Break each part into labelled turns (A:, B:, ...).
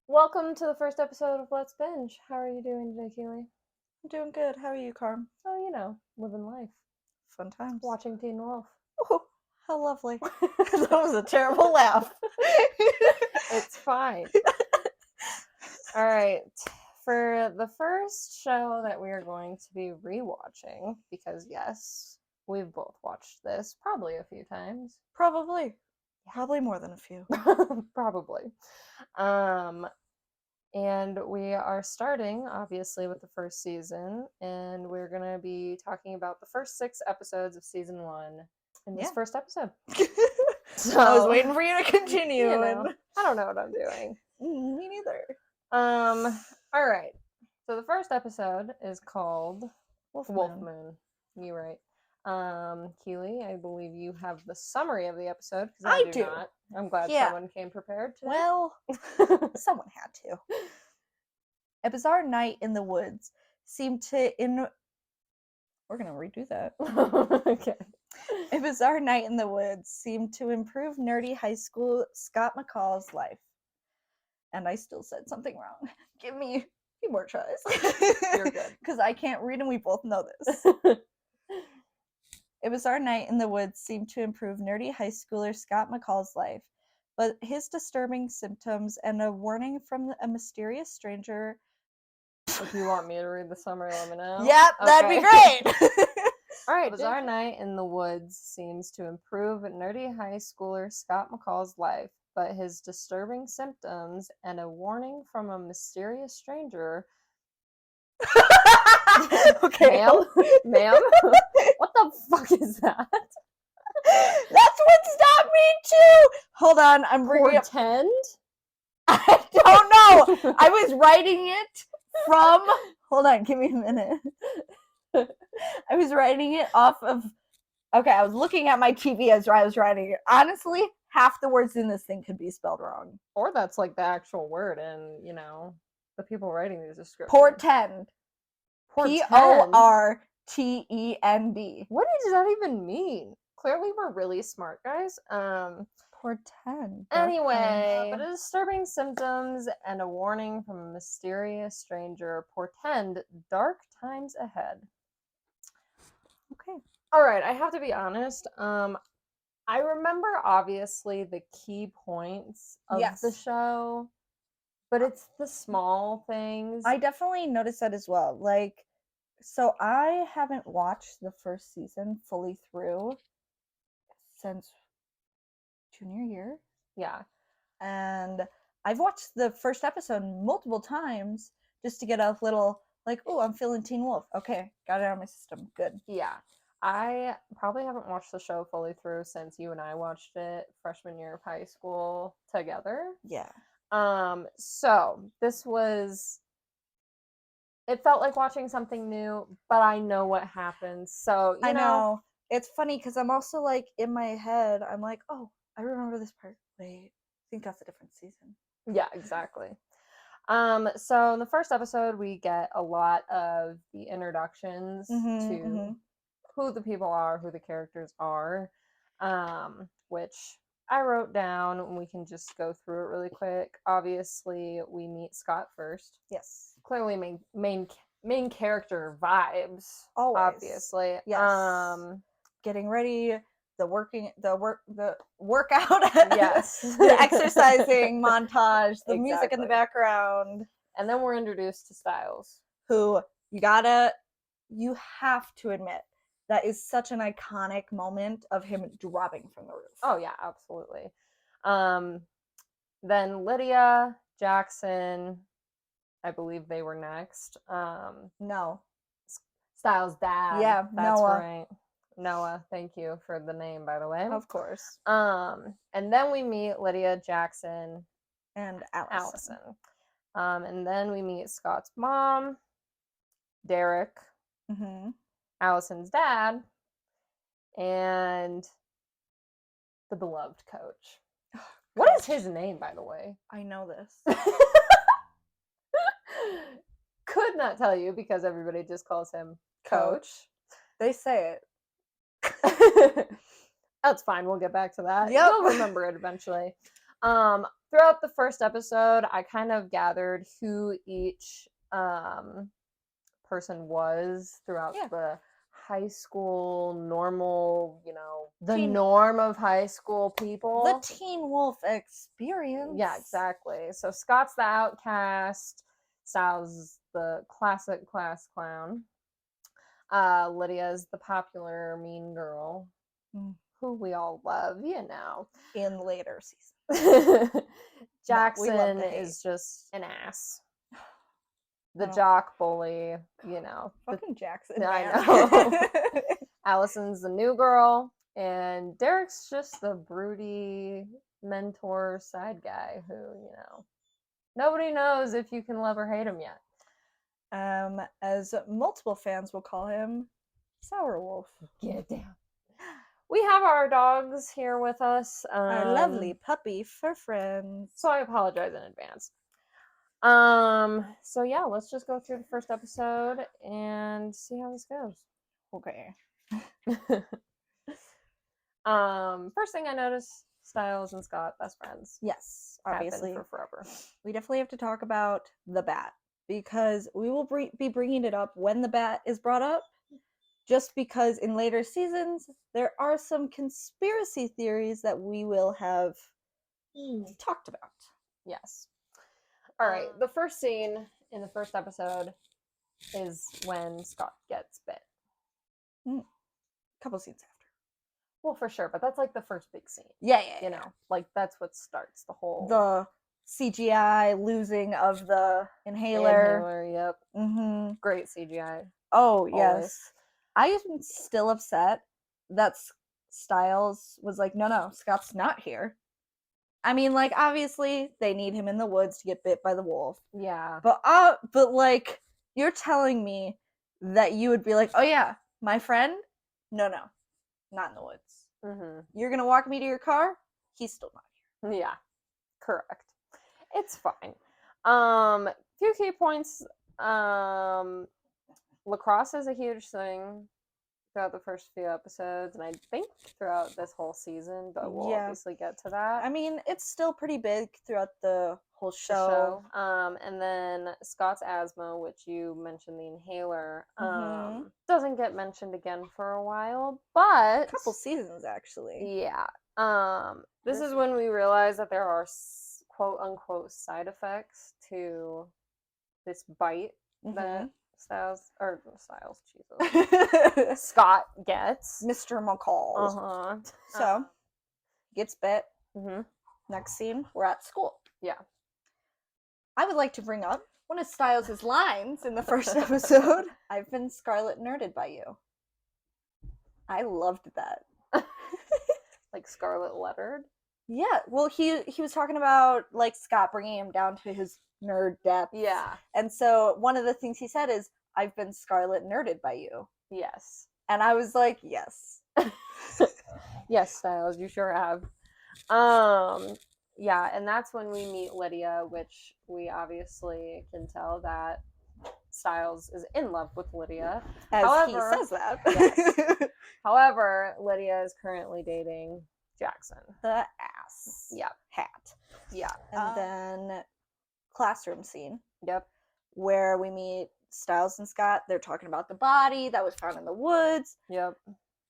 A: Welcome to the first episode of Let's Binge. How are you doing today, Keely?
B: I'm doing good. How are you, Carm?
A: Oh, living life.
B: Fun times.
A: Watching Teen Wolf.
B: Oh, how lovely. That was a terrible laugh.
A: It's fine. All right. For the first show that we are going to be rewatching, because yes, we've both watched this probably a few times.
B: Probably more than a few.
A: Probably. And we are starting, obviously, with the first season, and we're going to be talking about the first 6 episodes of season 1 in this first episode.
B: So, I was waiting for you to continue.
A: I don't know what I'm doing.
B: Me neither.
A: All right. So the first episode is called Wolf Moon. You're right. Keely, I believe you have the summary of the episode because I do not. I'm glad someone came prepared today.
B: Well, someone had to. A bizarre night in the woods seemed to We're gonna redo that.
A: Okay.
B: A bizarre night in the woods seemed to improve nerdy high school Scott McCall's life. And I still said something wrong. Give me a few more tries.
A: You're good.
B: Because I can't read and we both know this. A bizarre night in the woods seemed to improve nerdy high schooler Scott McCall's life, but his disturbing symptoms and a warning from a mysterious stranger.
A: If you want me to read the summary, let me know.
B: Yep, that'd be great.
A: All right, bizarre night in the woods seems to improve nerdy high schooler Scott McCall's life, but his disturbing symptoms and a warning from a mysterious stranger.
B: Okay.
A: Ma'am? What the fuck is that?
B: That's what stopped me too. Hold on, I'm bringing up.
A: Portend?
B: I don't know. I was writing it from. Hold on, give me a minute. I was writing it off of. Okay, I was looking at my TV as I was writing it. Honestly, half the words in this thing could be spelled wrong.
A: Or that's like the actual word, and the people writing these descriptions.
B: Portend. Portend.
A: What does that even mean? Clearly, we're really smart, guys.
B: Portend.
A: Anyway, but disturbing symptoms and a warning from a mysterious stranger portend dark times ahead.
B: Okay.
A: All right, I have to be honest. I remember obviously the key points of the show, but it's the small things.
B: I definitely noticed that as well. So I haven't watched the first season fully through since junior year.
A: Yeah.
B: And I've watched the first episode multiple times just to get a little oh, I'm feeling Teen Wolf. Okay, got it out of my system. Good.
A: Yeah. I probably haven't watched the show fully through since you and I watched it freshman year of high school together.
B: Yeah.
A: So this was. It felt like watching something new, but I know what happens. So
B: I know. It's funny because I'm also in my head, I'm like, oh, I remember this part. Wait, I think that's a different season.
A: Yeah, exactly. So in the first episode, we get a lot of the introductions to who the people are, who the characters are, which I wrote down, and we can just go through it really quick. Obviously, we meet Scott first.
B: Yes.
A: Clearly, main character vibes.
B: Always.
A: Obviously.
B: Yes. Getting ready, the workout.
A: Yes.
B: The exercising montage, the music in the background.
A: And then we're introduced to Styles.
B: Who you have to admit, that is such an iconic moment of him dropping from the roof.
A: Oh, yeah, absolutely. Then Lydia, Jackson, I believe they were next.
B: No.
A: Styles' dad.
B: Yeah,
A: that's
B: Noah.
A: Right. Noah, thank you for the name, by the way.
B: Of course.
A: And then we meet Lydia, Jackson,
B: and Allison.
A: And then we meet Scott's mom, Derek, Allison's dad, and the beloved coach. What is his name, by the way?
B: I know this.
A: Could not tell you because everybody just calls him Coach.
B: They say it.
A: That's fine. We'll get back to that.
B: Yep.
A: You'll remember it eventually. throughout the first episode, I kind of gathered who each person was throughout the high school normal, the norm of high school people.
B: The Teen Wolf experience.
A: Yeah, exactly. So Scott's the outcast, Styles the classic class clown. Lydia's the popular mean girl, who we all love,
B: in later seasons.
A: Jackson is just an ass. The jock bully,
B: Fucking Jackson.
A: I know. Allison's the new girl, and Derek's just the broody mentor side guy who, nobody knows if you can love or hate him yet.
B: As multiple fans will call him, Sour Wolf.
A: Get down. We have our dogs here with us.
B: Our lovely puppy for friends.
A: So I apologize in advance. So yeah, let's just go through the first episode and see how this goes.
B: Okay.
A: First thing I noticed, Styles and Scott, best friends.
B: Yes, obviously.
A: For forever.
B: We definitely have to talk about the bat, because we will be bringing it up when the bat is brought up, just because in later seasons, there are some conspiracy theories that we will have talked about.
A: Yes. All right, the first scene in the first episode is when Scott gets bit.
B: A couple scenes after.
A: Well, for sure, but that's like the first big scene.
B: Yeah.
A: Like that's what starts the whole...
B: The CGI losing of the inhaler.
A: Yep.
B: Mm-hmm.
A: Great CGI.
B: Oh, yes. I am still upset that Styles was like, no, Scott's not here. I mean, like, obviously, they need him in the woods to get bit by the wolf.
A: Yeah.
B: But like, you're telling me that you would be like, oh, yeah, my friend? No, not in the woods.
A: Mm-hmm.
B: You're going to walk me to your car? He's still not
A: here. Yeah, correct. It's fine. Few key points. Lacrosse is a huge thing throughout the first few episodes, and I think throughout this whole season, but we'll obviously get to that.
B: I mean, it's still pretty big throughout the whole show.
A: And then Scott's asthma, which you mentioned, the inhaler, doesn't get mentioned again for a while, but...
B: A couple seasons, actually.
A: Yeah. This is when we realize that there are quote-unquote side effects to this bite that Scott gets.
B: Mr. McCall. So, gets bit. Next scene, we're at school.
A: Yeah.
B: I would like to bring up one of Styles' lines in the first episode. I've been scarlet nerded by you. I loved that.
A: Like scarlet lettered?
B: Yeah. Well, he was talking about, like, Scott bringing him down to his nerd depth.
A: Yeah.
B: And so one of the things he said is, I've been scarlet nerded by you.
A: Yes.
B: And I was like, yes.
A: Yes, Styles, you sure have. Yeah, and that's when we meet Lydia, which we obviously can tell that Styles is in love with Lydia.
B: However, he says that.
A: Yes. However, Lydia is currently dating Jackson.
B: The ass.
A: Yeah.
B: Hat.
A: Yeah.
B: And then classroom scene.
A: Yep.
B: Where we meet Styles and Scott. They're talking about the body that was found in the woods.
A: Yep.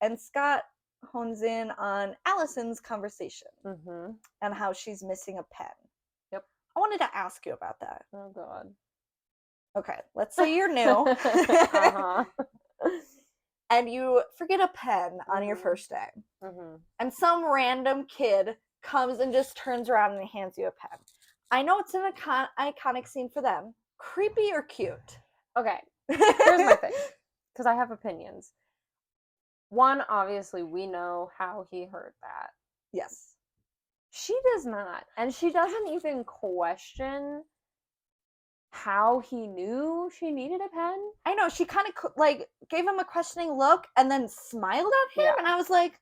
B: And Scott hones in on Allison's conversation and how she's missing a pen.
A: Yep.
B: I wanted to ask you about that.
A: Oh, God.
B: Okay, let's say you're new. And you forget a pen on your first day. And some random kid comes and just turns around and hands you a pen. I know it's an iconic scene for them. Creepy or cute?
A: Okay, here's my thing, because I have opinions. One, obviously, we know how he heard that.
B: Yes.
A: She does not. And she doesn't even question how he knew she needed a pen.
B: I know, she kind of, like, gave him a questioning look and then smiled at him. Yeah. And I was like,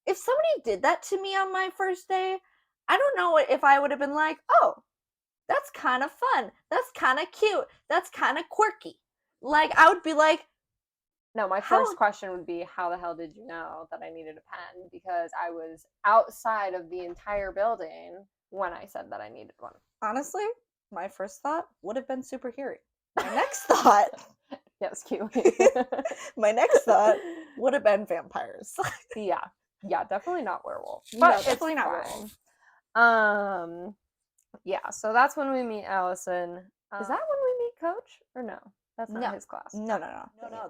B: if somebody did that to me on my first day, I don't know if I would have been like, oh, that's kind of fun. That's kind of cute. That's kind of quirky. Like, I would be like...
A: No, my first question would be, how the hell did you know that I needed a pen? Because I was outside of the entire building when I said that I needed one.
B: Honestly, my first thought would have been superhero. My next thought,
A: yes, cute.
B: my next thought would have been vampires.
A: yeah, definitely not werewolf.
B: No,
A: But
B: definitely
A: it's
B: not
A: fine.
B: werewolf.
A: Yeah. So that's when we meet Allison. Is that when we meet Coach or no? That's not
B: No.
A: his class.
B: No.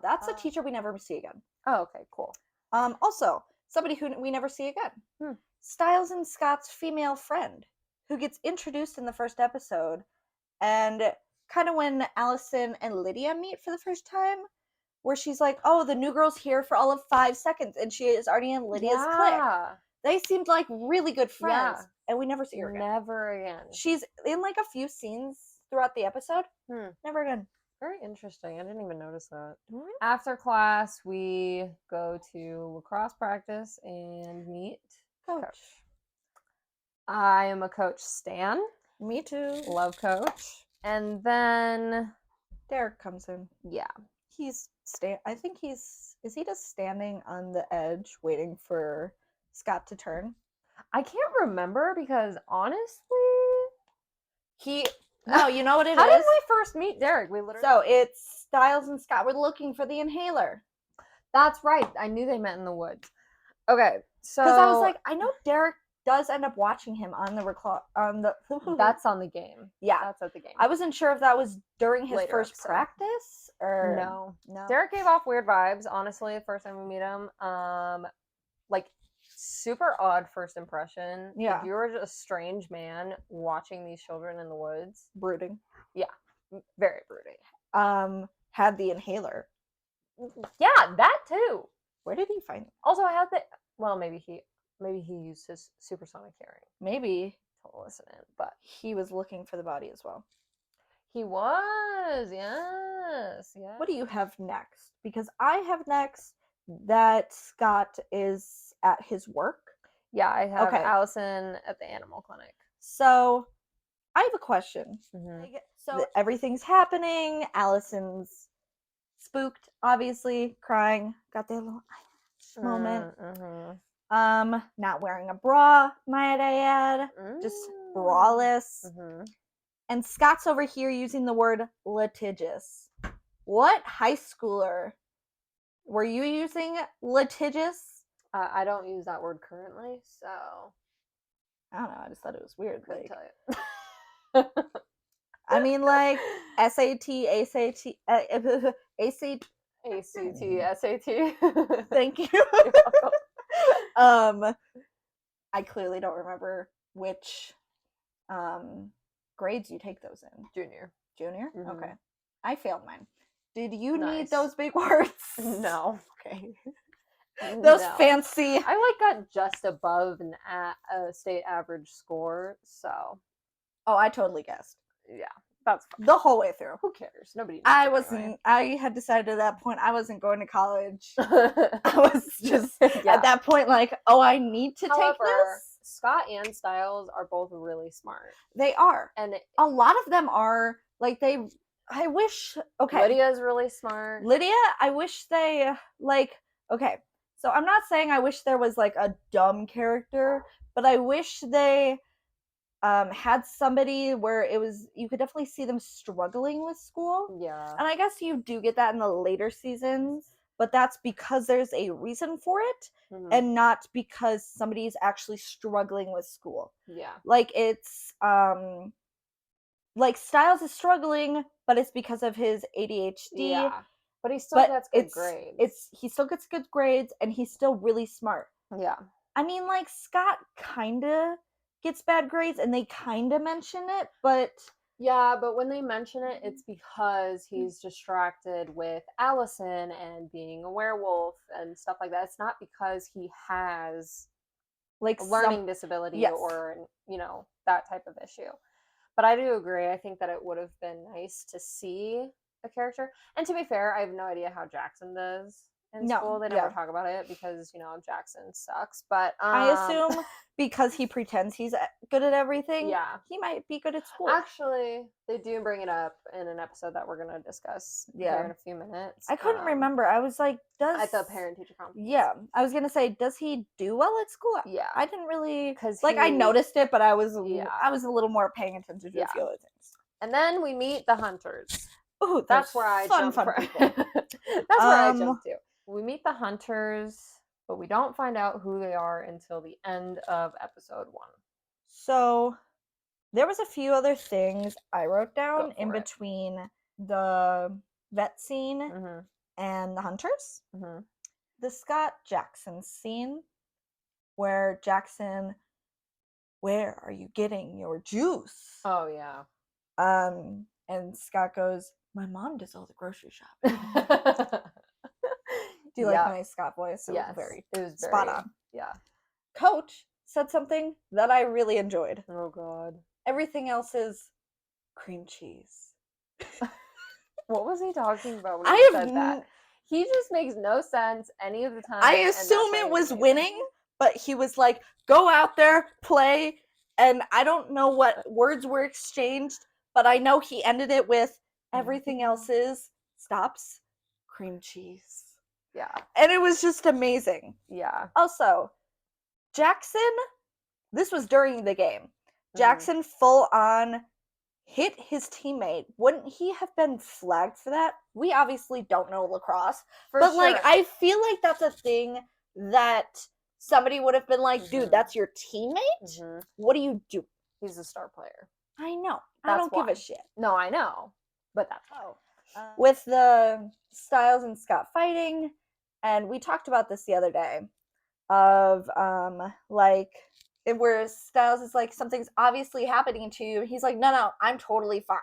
B: That's a teacher we never see again.
A: Oh, okay, cool.
B: Also, somebody who we never see again. Styles and Scott's female friend, who gets introduced in the first episode, and kind of when Allison and Lydia meet for the first time, where she's like, "Oh, the new girl's here for all of 5 seconds," and she is already in Lydia's clique. They seemed like really good friends, and we never see her again.
A: Never again.
B: She's in like a few scenes throughout the episode. Never again.
A: Very interesting. I didn't even notice that. After class, we go to lacrosse practice and meet Coach. I am a Coach stan.
B: Me too.
A: Love Coach. And then
B: Derek comes in.
A: Yeah.
B: I think is he just standing on the edge waiting for Scott to turn?
A: I can't remember because honestly,
B: no, you know what it is?
A: How did we first meet Derek? We literally.
B: So it's Styles and Scott were looking for the inhaler.
A: That's right. I knew they met in the woods. Okay, so
B: because I was like, I know Derek does end up watching him on the
A: That's on the game.
B: Yeah,
A: that's at the game.
B: I wasn't sure if that was during his first practice or
A: no. Derek gave off weird vibes. Honestly, the first time we meet him, like super odd first impression.
B: Yeah,
A: if you were just a strange man watching these children in the woods,
B: brooding.
A: Yeah, very brooding.
B: Had the inhaler.
A: Yeah, that too.
B: Where did he find it?
A: Also, I had the. Well, maybe he used his supersonic hearing.
B: Maybe
A: to listen in, but
B: he was looking for the body as well.
A: He was, yes.
B: What do you have next? Because I have next that Scott is at his work.
A: Yeah, I have Allison at the animal clinic.
B: So I have a question. So everything's happening. Allison's spooked, obviously, crying. Got that little moment. Not wearing a bra, might I add. Just braless. And Scott's over here using the word litigious. What high schooler were you using litigious?
A: I don't use that word currently, so
B: I don't know. I just thought it was weird.
A: Couldn't tell you.
B: I mean, like SAT, ACT,
A: SAT.
B: Thank you. I clearly don't remember which grades you take those in.
A: Junior.
B: Okay. I failed mine. Did you need those big words?
A: No.
B: Okay. Those fancy.
A: I got just above a state average score, so.
B: Oh, I totally guessed.
A: Yeah, that's fine.
B: The whole way through.
A: Who cares? Nobody.
B: I had decided at that point I wasn't going to college. I was just at that point like, oh, I need to take this.
A: Scott and Styles are both really smart.
B: They are, and a lot of them are like they. I wish. Okay,
A: Lydia's really smart.
B: Lydia, I wish they like. Okay, so I'm not saying I wish there was like a dumb character, but I wish they had somebody where it was you could definitely see them struggling with school.
A: Yeah.
B: And I guess you do get that in the later seasons, but that's because there's a reason for it and not because somebody's actually struggling with school.
A: Yeah.
B: Like it's like Styles is struggling, but it's because of his ADHD.
A: Yeah. But he still gets good grades.
B: He still gets good grades and he's still really smart.
A: Yeah.
B: I mean, like Scott kind of gets bad grades and they kind of mention it, but
A: yeah, but when they mention it, it's because he's distracted with Allison and being a werewolf and stuff like that. It's not because he has like a learning disability or that type of issue. But I do agree. I think that it would have been nice to see a character. And to be fair, I have no idea how Jackson does. in school. They never talk about it because, Jackson sucks. But
B: I assume because he pretends he's good at everything, he might be good at school.
A: Actually, they do bring it up in an episode that we're going to discuss here in a few minutes.
B: I couldn't remember. I was like,
A: at the parent-teacher conference.
B: Yeah, I was going to say, does he do well at school?
A: Yeah.
B: I didn't really, because I noticed it, but I was a little more paying attention to a few other things.
A: And then we meet the hunters.
B: Ooh,
A: that's where I jump
B: people.
A: That's where I jump to. We meet the hunters, but we don't find out who they are until the end of episode 1.
B: So there was a few other things I wrote down in between the vet scene and the hunters. The Scott Jackson scene, where Jackson, where are you getting your juice?
A: Oh, yeah.
B: And Scott goes, my mom does all the grocery shopping. Do you like my Scott voice? It was spot on.
A: Yeah.
B: Coach said something that I really enjoyed.
A: Oh, God.
B: Everything else is cream cheese.
A: What was he talking about when he said that? He just makes no sense any of the time.
B: I assume it was winning, but he was like, go out there, play, and I don't know what words were exchanged, but I know he ended it with everything else is stops cream cheese.
A: Yeah.
B: And it was just amazing.
A: Yeah.
B: Also, Jackson, this was during the game. Jackson full on hit his teammate. Wouldn't he have been flagged for that? We obviously don't know lacrosse. But like, I feel like that's a thing that somebody would have been like, dude, that's your teammate? What do you do?
A: He's a star player.
B: I know. I don't give a shit.
A: No, I know. But that's
B: with the Styles and Scott fighting, and we talked about this the other day, of like, where Styles is like, something's obviously happening to you. He's like, no, I'm totally fine.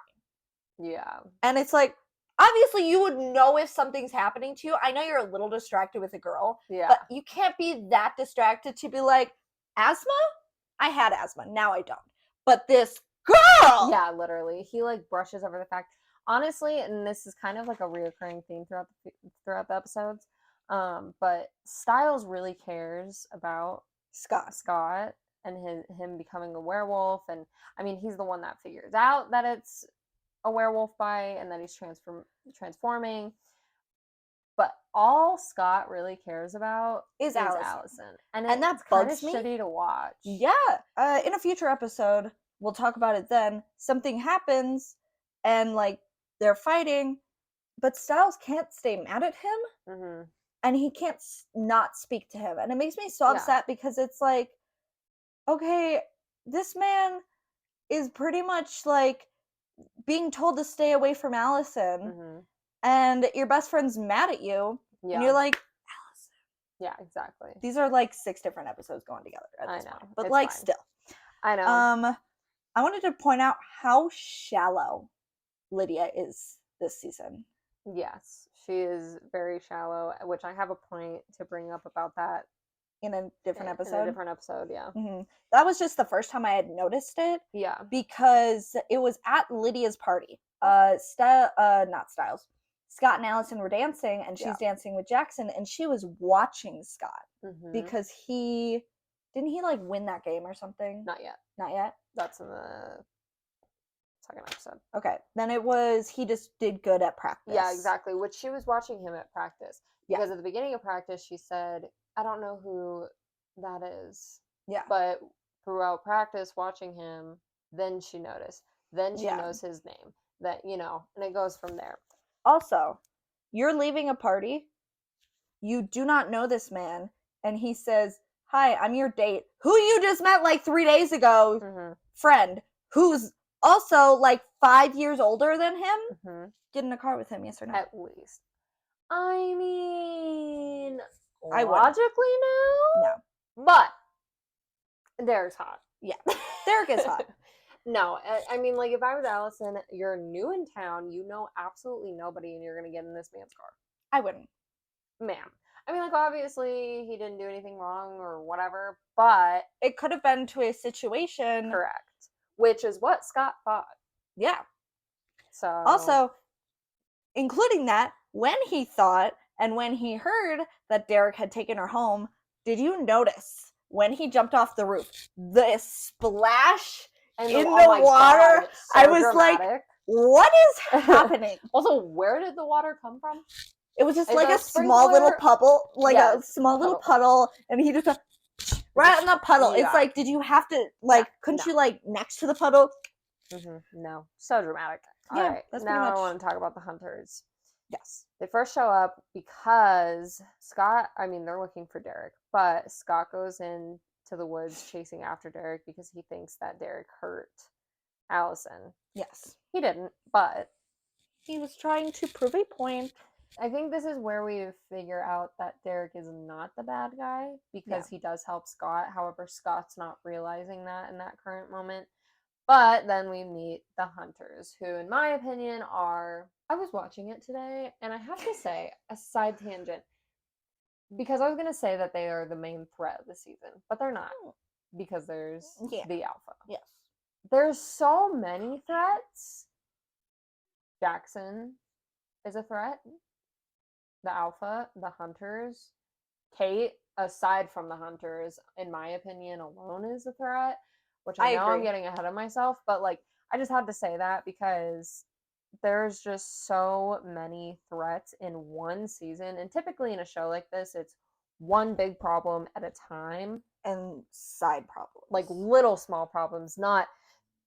A: Yeah.
B: And it's like, obviously you would know if something's happening to you. I know you're a little distracted with a girl, but you can't be that distracted to be like, asthma? I had asthma. Now I don't. But this girl!
A: Yeah, literally. He like brushes over the fact. Honestly, and this is kind of like a reoccurring theme throughout the episodes, but Styles really cares about Scott and him becoming a werewolf, and I mean, he's the one that figures out that it's a werewolf bite and that he's transforming. But all Scott really cares about is Allison. And that's kind of shitty to watch.
B: Yeah. In a future episode, we'll talk about it then. Something happens and like they're fighting, but Styles can't stay mad at him. And he can't not speak to him. And it makes me so upset because it's like, okay, this man is pretty much like being told to stay away from Allison. And your best friend's mad at you. And you're like, Allison.
A: Yeah, exactly.
B: These are like 6 different episodes going together at this point. But like, fine. Still.
A: I know.
B: I wanted to point out how shallow Lydia is this season.
A: Yes, she is very shallow, which I have a point to bring up about that
B: in a different episode.
A: Yeah.
B: That was just the first time I had noticed it.
A: Yeah.
B: Because it was at Lydia's party. Not Styles. Scott and Allison were dancing, and she's dancing with Jackson, and she was watching Scott because didn't he like win that game or something?
A: Not yet.
B: Not yet?
A: That's in the second episode.
B: Okay. Then it was he just did good at practice.
A: Yeah, exactly. Which she was watching him at practice. Because at the beginning of practice, she said, I don't know who that is.
B: Yeah.
A: But throughout practice, watching him, then she noticed. Then she knows his name. That, and it goes from there.
B: Also, you're leaving a party. You do not know this man. And he says, hi, I'm your date, who you just met like 3 days ago, friend, who's also like 5 years older than him. Get in a car with him, yes or no?
A: At least. I mean,
B: I
A: logically no. But Derek's hot.
B: Yeah, Derek is hot.
A: No, I mean, like, if I was Allison, you're new in town, you know absolutely nobody, and you're going to get in this man's car.
B: I wouldn't.
A: Ma'am. I mean, like, obviously, he didn't do anything wrong or whatever, but...
B: It could have been to a situation...
A: Correct. Which is what Scott thought.
B: Yeah.
A: So...
B: Also, including that, when he thought And when he heard that Derek had taken her home, did you notice when he jumped off the roof, the splash in the water?
A: God, so
B: I was
A: dramatic.
B: like, what is happening?
A: Also, where did the water come from?
B: It was just
A: Is
B: like
A: that
B: a small little puddle, like a small little puddle, and he just right in the puddle. It's like, did you have to couldn't you next to the puddle?
A: No, so dramatic. All right,
B: that's
A: now
B: pretty much.
A: I want to talk about the hunters.
B: Yes,
A: they first show up because Scott. I mean, they're looking for Derek, but Scott goes in to the woods chasing after Derek because he thinks that Derek hurt Allison.
B: Yes,
A: he didn't, but
B: he was trying to prove a point.
A: I think this is where we figure out that Derek is not the bad guy because he does help Scott. However, Scott's not realizing that in that current moment. But then we meet the hunters, who, in my opinion, are... I was watching it today, and I have to say, a side tangent, because I was going to say that they are the main threat of the season, but they're not, because there's the Alpha.
B: Yes.
A: There's so many threats. Jackson is a threat. The Alpha, the hunters, Kate, aside from the hunters, in my opinion, alone is a threat, which I know I'm getting ahead of myself, but like, I just had to say that because there's just so many threats in one season, and typically in a show like this, it's one big problem at a time
B: and side problems,
A: like little small problems, not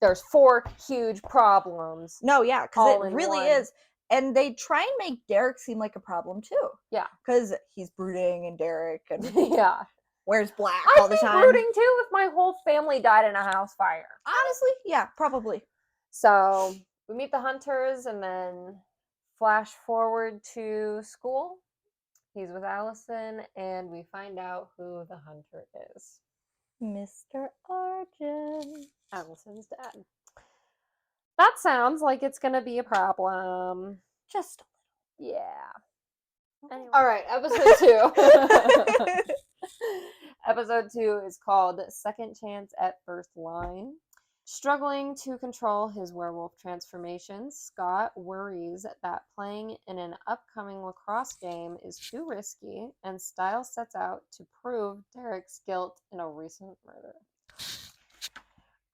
A: there's 4 huge problems.
B: No, yeah, because it really is. And they try and make Derek seem like a problem too.
A: Yeah.
B: Because he's brooding and Derek and
A: yeah.
B: wears black all the time.
A: I'd be brooding too if my whole family died in a house fire.
B: Honestly, yeah, probably.
A: So we meet the hunters and then flash forward to school. He's with Allison and we find out who the hunter is.
B: Mr. Arjun.
A: Allison's dad. That sounds like it's going to be a problem.
B: Just
A: a little. Yeah. Anyway. All right, episode 2. Episode 2 is called Second Chance at First Line. Struggling to control his werewolf transformations, Scott worries that playing in an upcoming lacrosse game is too risky, and Stiles sets out to prove Derek's guilt in a recent murder.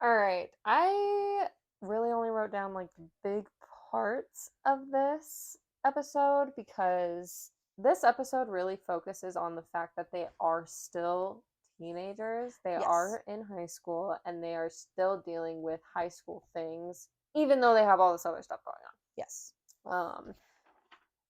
A: All right, I really only wrote down like big parts of this episode because this episode really focuses on the fact that they are still teenagers. They are in high school and they are still dealing with high school things, even though they have all this other stuff going on.
B: Yes.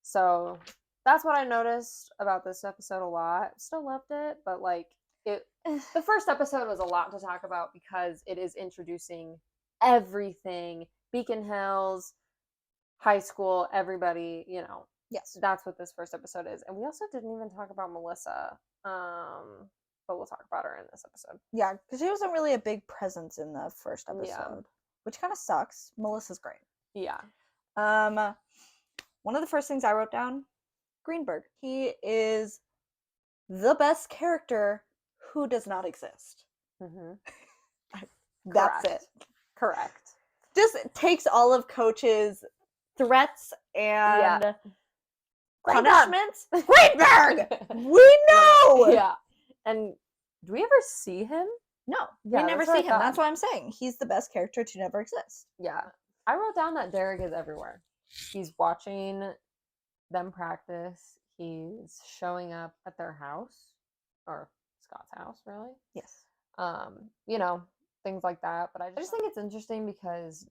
A: So that's what I noticed about this episode a lot. Still loved it, but like the first episode was a lot to talk about because it is introducing everything. Beacon Hills, high school, everybody, you know.
B: Yes.
A: That's what this first episode is. And we also didn't even talk about Melissa. But we'll talk about her in this episode.
B: Yeah, because she wasn't really a big presence in the first episode, which kind of sucks. Melissa's great.
A: Yeah.
B: One of the first things I wrote down, Greenberg. He is the best character who does not exist.
A: Mm-hmm.
B: That's it.
A: Correct.
B: Just takes all of Coach's threats and punishments. Greenberg! We know!
A: Yeah. And do we ever see him?
B: No, we never see him. That's what I'm saying. He's the best character to never exist.
A: Yeah. I wrote down that Derek is everywhere. He's watching them practice. He's showing up at their house. Or Scott's house, really.
B: Yes.
A: You know, things like that. But I just think it's interesting because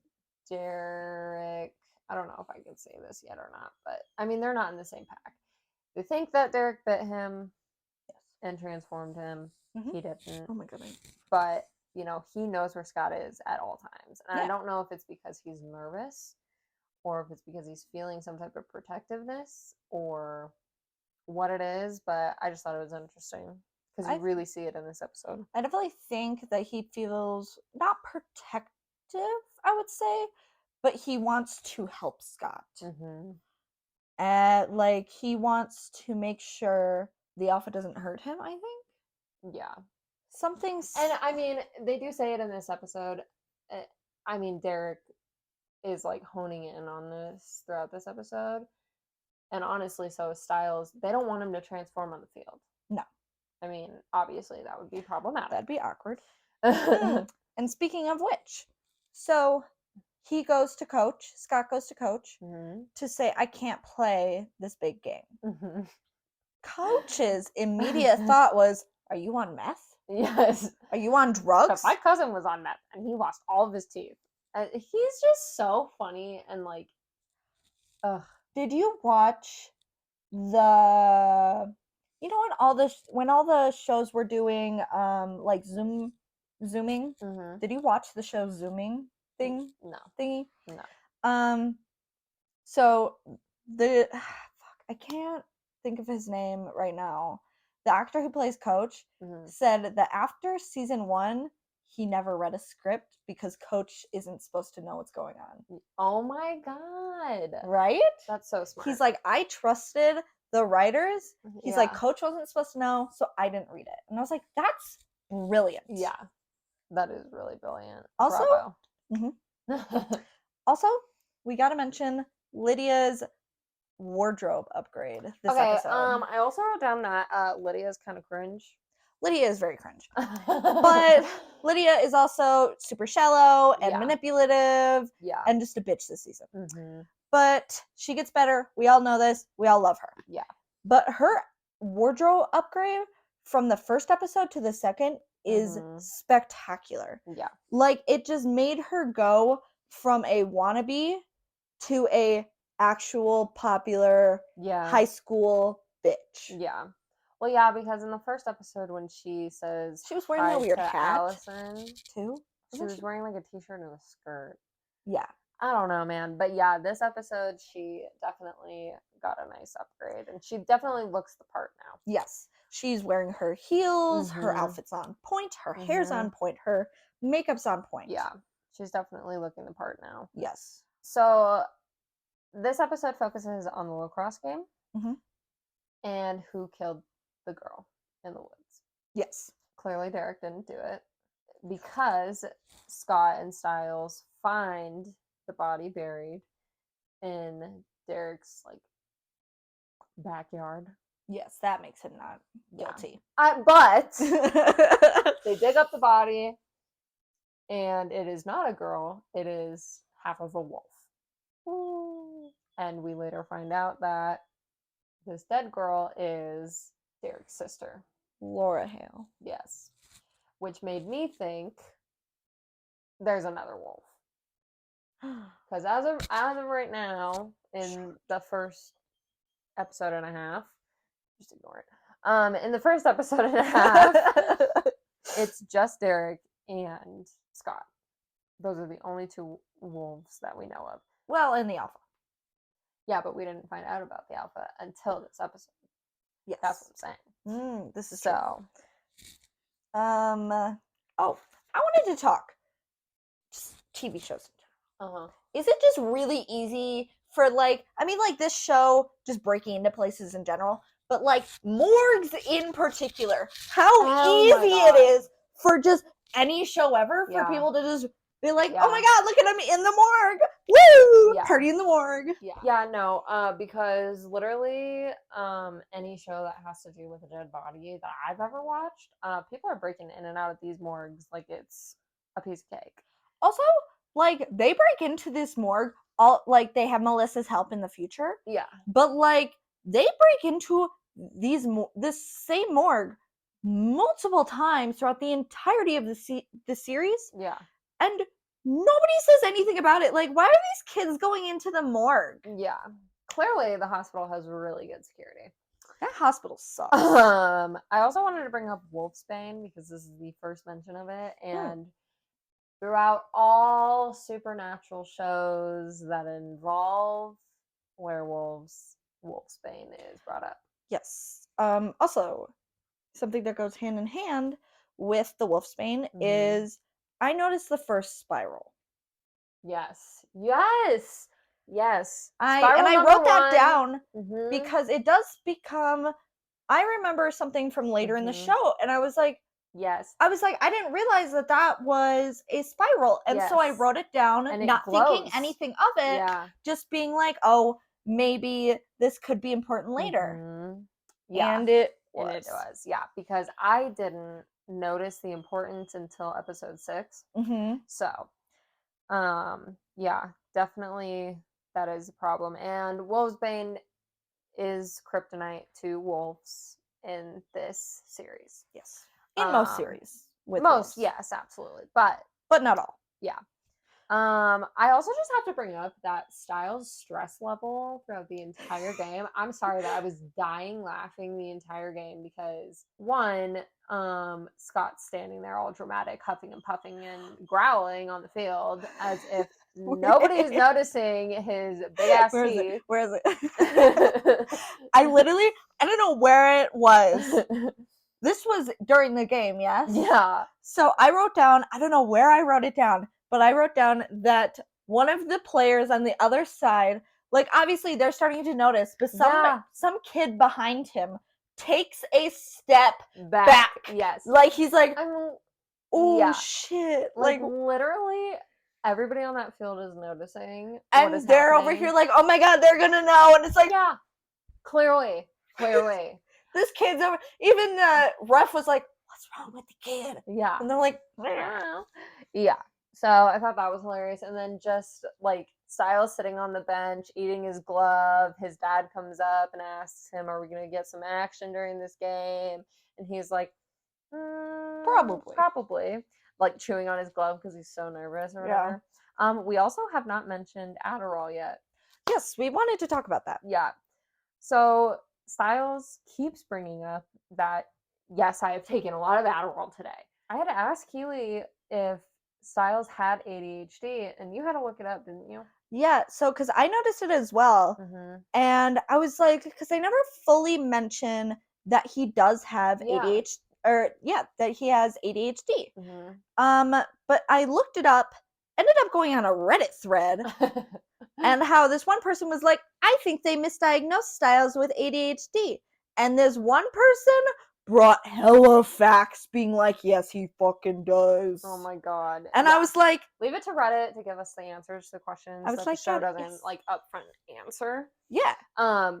A: Derek... I don't know if I can say this yet or not. But, I mean, they're not in the same pack. They think that Derek bit him and transformed him.
B: Mm-hmm.
A: He didn't.
B: Oh my goodness.
A: But, you know, he knows where Scott is at all times. And I don't know if it's because he's nervous or if it's because he's feeling some type of protectiveness or what it is, but I just thought it was interesting because you really see it in this episode.
B: I definitely think that he feels not protective, I would say, but he wants to help Scott.
A: Mm-hmm.
B: Like, he wants to make sure the Alpha doesn't hurt him, I think.
A: Yeah.
B: And
A: I mean, they do say it in this episode. I mean, Derek is like honing in on this throughout this episode. And honestly, so is Styles. They don't want him to transform on the field.
B: No.
A: I mean, obviously that would be problematic.
B: That'd be awkward. And speaking of which, so he goes to coach, Scott goes to coach to say, I can't play this big game. Coach's immediate thought was, are you on meth?
A: Yes.
B: Are you on drugs?
A: So my cousin was on meth and he lost all of his teeth. He's just so funny and like, ugh.
B: Did you watch the, you know, when all the shows were doing like zooming? Did you watch the show Zooming thingy? No. So the I can't think of his name right now. The actor who plays Coach said that after season 1, he never read a script because Coach isn't supposed to know what's going on.
A: Oh my god.
B: Right?
A: That's so smart.
B: He's like, I trusted the writers. He's like, Coach wasn't supposed to know, so I didn't read it. And I was like, that's brilliant.
A: Yeah. That is really brilliant.
B: Also, also, we got to mention Lydia's wardrobe upgrade this episode.
A: I also wrote down that Lydia's kind of cringe.
B: Lydia is very cringe. But Lydia is also super shallow and manipulative and just a bitch this season. But she gets better. We all know this. We all love her.
A: Yeah.
B: But her wardrobe upgrade from the first episode to the second is spectacular.
A: Yeah.
B: Like, it just made her go from a wannabe to a actual popular high school bitch.
A: Yeah. Well, yeah, because in the first episode when she says
B: she was wearing a weird hat
A: Allison
B: too.
A: She was wearing like a t-shirt and a skirt.
B: Yeah.
A: I don't know, man. But yeah, this episode she definitely got a nice upgrade and she definitely looks the part now.
B: Yes. She's wearing her heels, her outfit's on point, her hair's on point, her makeup's on point.
A: Yeah. She's definitely looking the part now.
B: Yes.
A: So this episode focuses on the lacrosse game and who killed the girl in the woods.
B: Yes.
A: Clearly Derek didn't do it because Scott and Styles find the body buried in Derek's like backyard.
B: Yes, that makes him not guilty.
A: But they dig up the body and it is not a girl, it is half of a wolf. Ooh. And we later find out that this dead girl is Derek's sister,
B: Laura Hale.
A: Yes. Which made me think there's another wolf. Because as of right now, in the first episode and a half, just ignore it. In the first episode and a half, it's just Derek and Scott. Those are the only two wolves that we know of.
B: Well, in the alpha.
A: Yeah, but we didn't find out about the alpha until this episode.
B: Yes.
A: That's what I'm saying.
B: This is
A: so.
B: True. I wanted to talk just TV shows in general. Is it just really easy for this show just breaking into places in general, but like morgues in particular, how easy it is for just any show ever for people to just be like, oh my god, look at him in the morgue, woo, party in the morgue. Because
A: literally any show that has to do with a dead body that I've ever watched, people are breaking in and out of these morgues like it's a piece of cake.
B: Also, like, they break into this morgue, they have Melissa's help in the future.
A: Yeah.
B: But, like, they break into this same morgue multiple times throughout the entirety of the series.
A: Yeah.
B: And nobody says anything about it. Like, why are these kids going into the morgue?
A: Yeah. Clearly, the hospital has really good security.
B: That hospital sucks.
A: I also wanted to bring up Wolfsbane because this is the first mention of it. And throughout all supernatural shows that involve werewolves, Wolfsbane is brought up.
B: Yes. Also, something that goes hand in hand with the Wolfsbane is I noticed the first spiral.
A: Yes.
B: I wrote that down because it does become. I remember something from later in the show, and I was like, I didn't realize that was a spiral, and so I wrote it down, and not thinking anything of it, just being like, oh, maybe this could be important later.
A: Mm-hmm. Yeah.
B: And it
A: was. And it was. Yeah, because I didn't notice the importance until episode 6.
B: Mm-hmm.
A: So, yeah, definitely that is a problem. And Wolfsbane is kryptonite to wolves in this series.
B: Yes. In most series. With
A: most,
B: wolves.
A: yes, absolutely. But
B: not all.
A: Yeah. I also just have to bring up that Styles' stress level throughout the entire game. I'm sorry that I was dying laughing the entire game because one, Scott's standing there all dramatic, huffing and puffing and growling on the field as if nobody's noticing his big ass teeth.
B: Where is it? I don't know where it was. This was during the game, yes?
A: Yeah.
B: So I wrote down, I don't know where I wrote it down, but I wrote down that one of the players on the other side, like obviously they're starting to notice, but some kid behind him takes a step back.
A: Yes.
B: Like he's like, oh shit.
A: Like literally everybody on that field is noticing.
B: And they're happening. Over here like, oh my god, they're gonna know. And it's like,
A: yeah, clearly.
B: This kid's over. Even the ref was like, what's wrong with the kid?
A: Yeah.
B: And they're like,
A: yeah. So I thought that was hilarious. And then just like Styles sitting on the bench, eating his glove. His dad comes up and asks him, are we going to get some action during this game? And he's like, Probably. Like chewing on his glove because he's so nervous or whatever. Yeah. We also have not mentioned Adderall yet.
B: Yes, we wanted to talk about that.
A: Yeah. So Styles keeps bringing up that, yes, I have taken a lot of Adderall today. I had to ask Keely if Styles had ADHD, and you had to look it up, didn't you?
B: Yeah, so because I noticed it as well. Mm-hmm. And I was like, because I never fully mention that he does have ADHD, that he has ADHD. Mm-hmm. But I looked it up, ended up going on a Reddit thread, and how this one person was like, I think they misdiagnosed Styles with ADHD. And this one person brought hella facts being like, yes, he fucking does.
A: Oh my god.
B: And I was like,
A: leave it to Reddit to give us the answers to the questions that the show doesn't like upfront answer.
B: Yeah.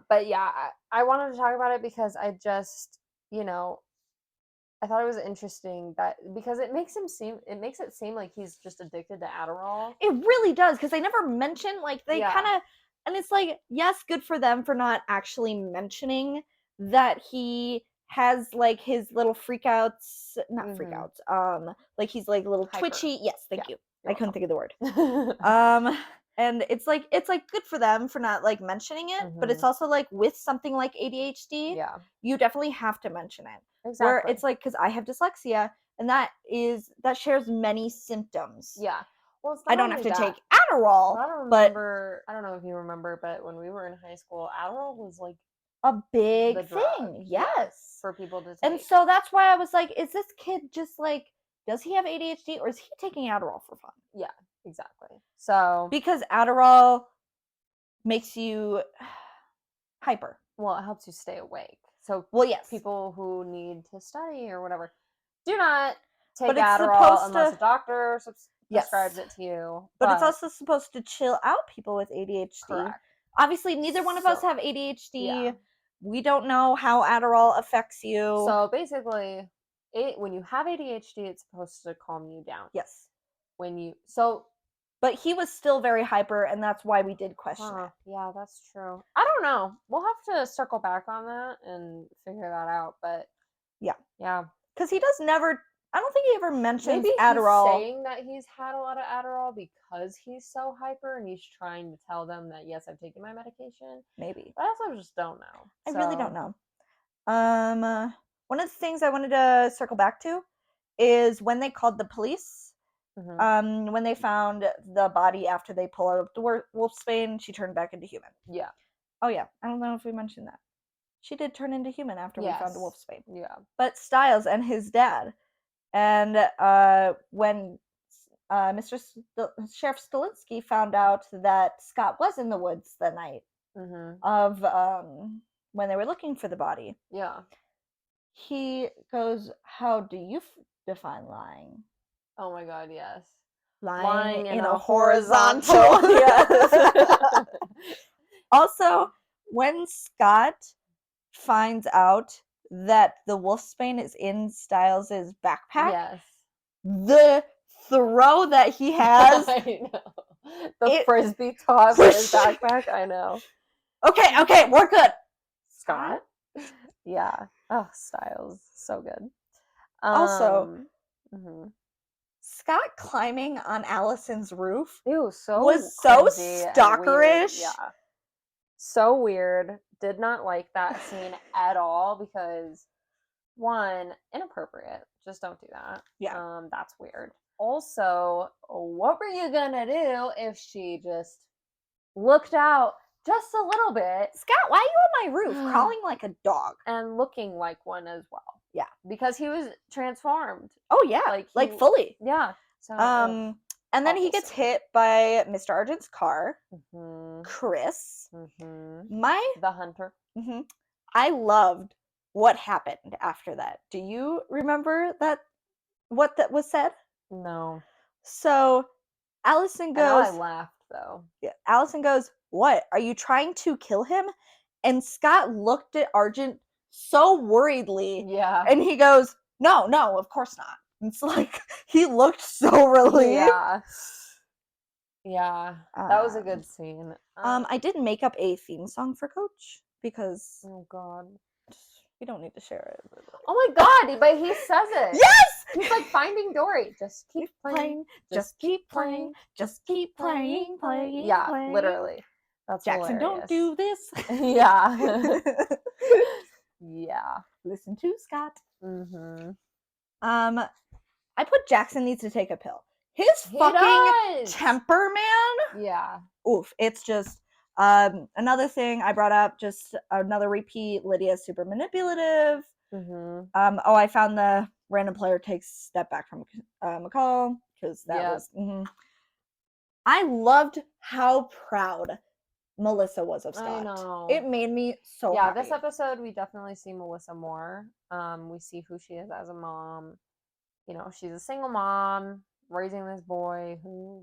A: But yeah, I wanted to talk about it because I just, I thought it was interesting that because it makes it seem like he's just addicted to Adderall.
B: It really does, because they never mention, like, they kind of, and it's like, yes, good for them for not actually mentioning that he has like his little freakouts, not freakouts, like he's like a little twitchy. Yes, thank you. I couldn't think of the word. And it's like good for them for not like mentioning it, but it's also like with something like ADHD, you definitely have to mention it. Exactly. Where it's like, because I have dyslexia, and that shares many symptoms.
A: Yeah. Well,
B: I don't have to take Adderall, but
A: I don't know if you remember, but when we were in high school, Adderall was like
B: a big thing. Yes.
A: For people to take.
B: And so that's why I was like, is this kid just like, does he have ADHD, or is he taking Adderall for fun?
A: Yeah, exactly. So
B: because Adderall makes you hyper.
A: Well, it helps you stay awake. So
B: yes,
A: people who need to study or whatever, do not take Adderall unless a doctor prescribes it to you.
B: But it's also supposed to chill out people with ADHD.
A: Correct.
B: Obviously, neither one of us have ADHD. Yeah. We don't know how Adderall affects you.
A: So basically, when you have ADHD, it's supposed to calm you down.
B: Yes.
A: But
B: he was still very hyper, and that's why we did question it.
A: Yeah, that's true. I don't know. We'll have to circle back on that and figure that out. But yeah,
B: because he does never. I don't think he ever mentions
A: Maybe
B: Adderall.
A: He's saying that he's had a lot of Adderall because he's so hyper, and he's trying to tell them that yes, I've taken my medication.
B: Maybe.
A: But I also just don't know.
B: I really don't know. One of the things I wanted to circle back to is when they called the police. Mm-hmm. When they found the body after they pull out the wolfsbane, she turned back into human.
A: Yeah.
B: Oh yeah, I don't know if we mentioned that. She did turn into human after we found the wolfsbane.
A: Yeah.
B: But Styles and his dad, and when Sheriff Stilinski found out that Scott was in the woods that night of when they were looking for the body.
A: Yeah.
B: He goes, "How do you define lying?"
A: Oh my god, yes.
B: Lying in a horizontal. Yes. Also, when Scott finds out that the wolfsbane is in Stiles' backpack,
A: Yes.
B: the throw that he has.
A: I know. The frisbee toss in his backpack. I know.
B: Okay, we're good.
A: Scott? Yeah. Oh, Stiles. So good.
B: Also, Scott climbing on Allison's roof
A: was so
B: stalkerish.
A: Yeah. So weird. Did not like that scene at all because, one, inappropriate. Just don't do that.
B: Yeah.
A: That's weird. Also, what were you gonna do if she just looked out just a little bit?
B: Scott, why are you on my roof crawling like a dog?
A: And looking like one as well.
B: Yeah.
A: Because he was transformed.
B: Oh, yeah. Like fully.
A: Yeah. So,
B: and then he gets hit by Mr. Argent's car. Chris.
A: The hunter.
B: I loved what happened after that. Do you remember what that was said?
A: No.
B: So Allison goes.
A: I laughed though.
B: Yeah. Allison goes, "What? Are you trying to kill him?" And Scott looked at Argent so worriedly.
A: Yeah.
B: And he goes, No, of course not. It's like he looked so relieved.
A: Yeah. That was a good scene.
B: I did make up a theme song for Coach because
A: oh god,
B: we don't need to share it.
A: Oh my god, but he says it.
B: Yes!
A: He's like Finding Dory. Just keep playing.
B: Just keep playing. Just keep playing.
A: Yeah, literally. That's
B: Jackson,
A: hilarious.
B: Don't do this.
A: Yeah. Yeah.
B: Listen to Scott. I put Jackson needs to take a pill. His fucking temper, man.
A: Yeah.
B: Oof. It's just another thing I brought up, just another repeat. Lydia's super manipulative. I found the random player takes step back from McCall because that was. I loved how proud Melissa was of Scott.
A: I know.
B: It made me so happy.
A: This episode we definitely see Melissa more. We see who she is as a mom. You know, she's a single mom raising this boy who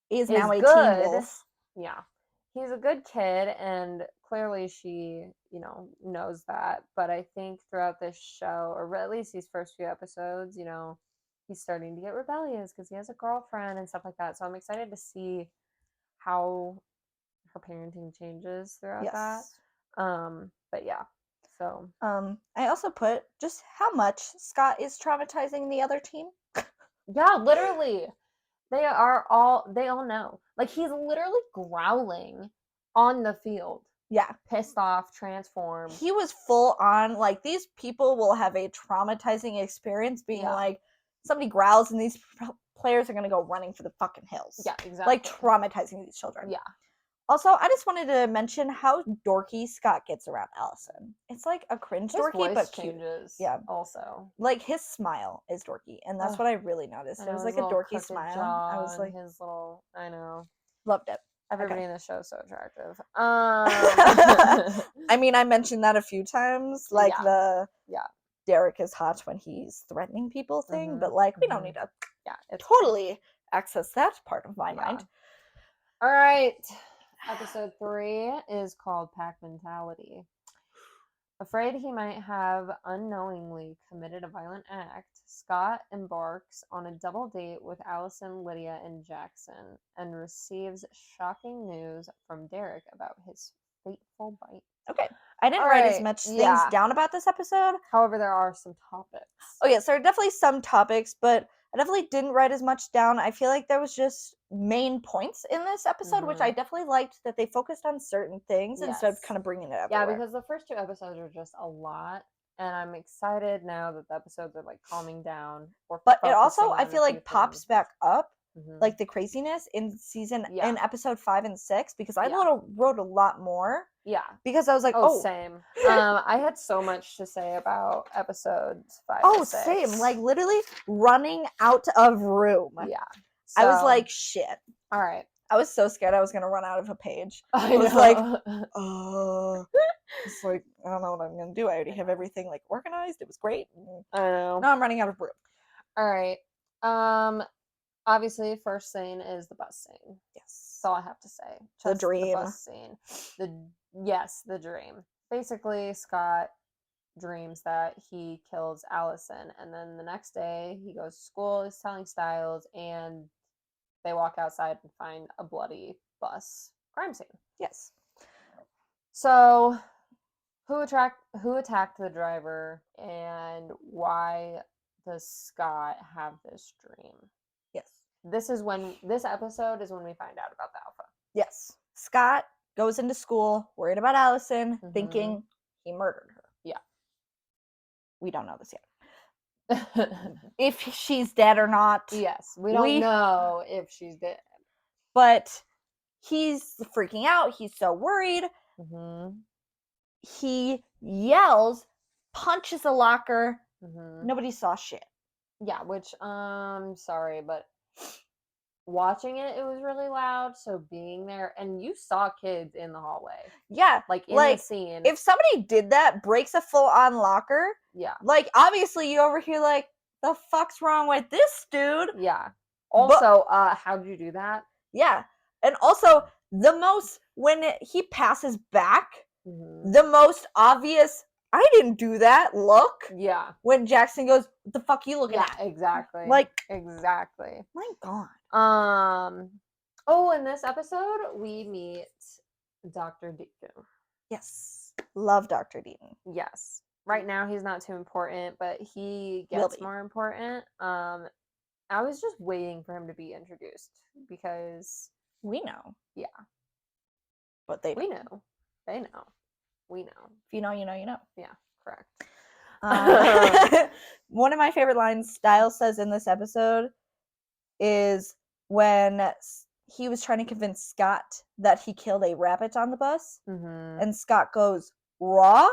B: is now a teen wolf.
A: Yeah. He's a good kid, and clearly she, knows that. But I think throughout this show, or at least these first few episodes, he's starting to get rebellious because he has a girlfriend and stuff like that. So I'm excited to see how her parenting changes throughout that. But yeah. So
B: I also put just how much Scott is traumatizing the other team.
A: Yeah, literally. They all know. Like, he's literally growling on the field.
B: Yeah.
A: Pissed off, transformed.
B: He was full on, like, these people will have a traumatizing experience being like, somebody growls and these players are going to go running for the fucking hills.
A: Yeah, exactly.
B: Like, traumatizing these children.
A: Yeah.
B: Also, I just wanted to mention how dorky Scott gets around Allison. It's like a cringe
A: his
B: dorky,
A: voice
B: but cute.
A: Changes.
B: Yeah.
A: Also,
B: like his smile is dorky, and that's what I really noticed. It was like a dorky smile. I was like,
A: his little. I know.
B: Loved it.
A: Everybody in the show is so attractive.
B: I mean, I mentioned that a few times, like the Derek is hot when he's threatening people thing, but like we don't need to.
A: Yeah,
B: totally access that part of my mind.
A: All right. Episode 3 is called Pack Mentality. Afraid he might have unknowingly committed a violent act, Scott embarks on a double date with Allison, Lydia, and Jackson and receives shocking news from Derek about his fateful bite.
B: Okay. I didn't write as much things down about this episode.
A: However, there are some topics.
B: Oh, yes, there are definitely some topics, but I definitely didn't write as much down. I feel like there was just main points in this episode, which I definitely liked that they focused on certain things instead of kind of bringing it up.
A: Yeah, because the first 2 episodes are just a lot, and I'm excited now that the episodes are like calming down.
B: But it also, I feel like, pops back up, like the craziness in in episode 5 and 6, because I wrote a lot more. Yeah. Because I was like,
A: same. I had so much to say about episodes 5 and 6.
B: Same. Like, literally running out of room.
A: Yeah.
B: So, I was like, shit.
A: All right.
B: I was so scared I was going to run out of a page. I was like, it's like, I don't know what I'm going to do. I already have everything, like, organized. It was great.
A: I know.
B: Now I'm running out of room.
A: All right. Obviously, first scene is the bus scene.
B: Yes.
A: That's all I have to say.
B: The dream.
A: The bus scene. The dream. Basically, Scott dreams that he kills Allison, and then the next day he goes to school, is telling Stiles, and they walk outside and find a bloody bus crime scene.
B: Yes.
A: So, who attacked the driver, and why does Scott have this dream?
B: Yes.
A: This episode is when we find out about the alpha.
B: Yes. Scott goes into school worried about Allison, thinking he murdered her.
A: Yeah.
B: We don't know this yet. If she's dead or not.
A: Yes. We don't know if she's dead.
B: But he's freaking out. He's so worried. He yells, punches a locker. Nobody saw shit.
A: Yeah, which, sorry, but watching it was really loud, so being there, and you saw kids in the hallway.
B: Yeah.
A: Like, in the scene.
B: If somebody did that, breaks a full-on locker,
A: yeah.
B: Like, obviously, you over here, like, the fuck's wrong with this dude?
A: Yeah. Also, how did you do that?
B: Yeah. And also, when he passes back, the most obvious, I didn't do that look.
A: Yeah.
B: When Jackson goes, what the fuck you looking at?
A: Exactly.
B: Like,
A: exactly.
B: My God.
A: Oh, in this episode, we meet Dr. Deacon.
B: Yes. Love Dr. Deacon.
A: Yes. Right now, he's not too important, but he gets more important. I was just waiting for him to be introduced because
B: we know.
A: Yeah.
B: But they
A: we know. They know. We know.
B: If you know, you know, you know.
A: Yeah, correct.
B: One of my favorite lines Stiles says in this episode is when he was trying to convince Scott that he killed a rabbit on the bus, and Scott goes, raw?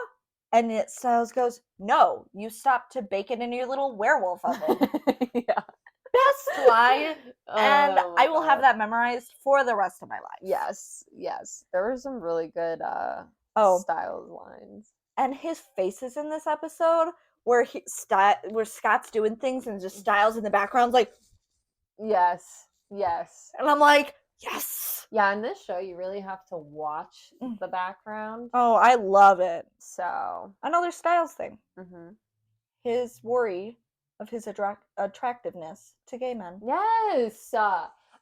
B: And Stiles goes, no, you stopped to bake it in your little werewolf oven.
A: Yeah.
B: Best line. And I will have that memorized for the rest of my life.
A: Yes, yes. There were some really good Stiles lines.
B: And his faces in this episode where Scott's doing things and just Stiles in the background's like,
A: yes, yes.
B: And I'm like, yes.
A: Yeah, in this show, you really have to watch the background.
B: Oh, I love it.
A: So,
B: another Stiles thing. His worry of his attractiveness to gay men.
A: Yes.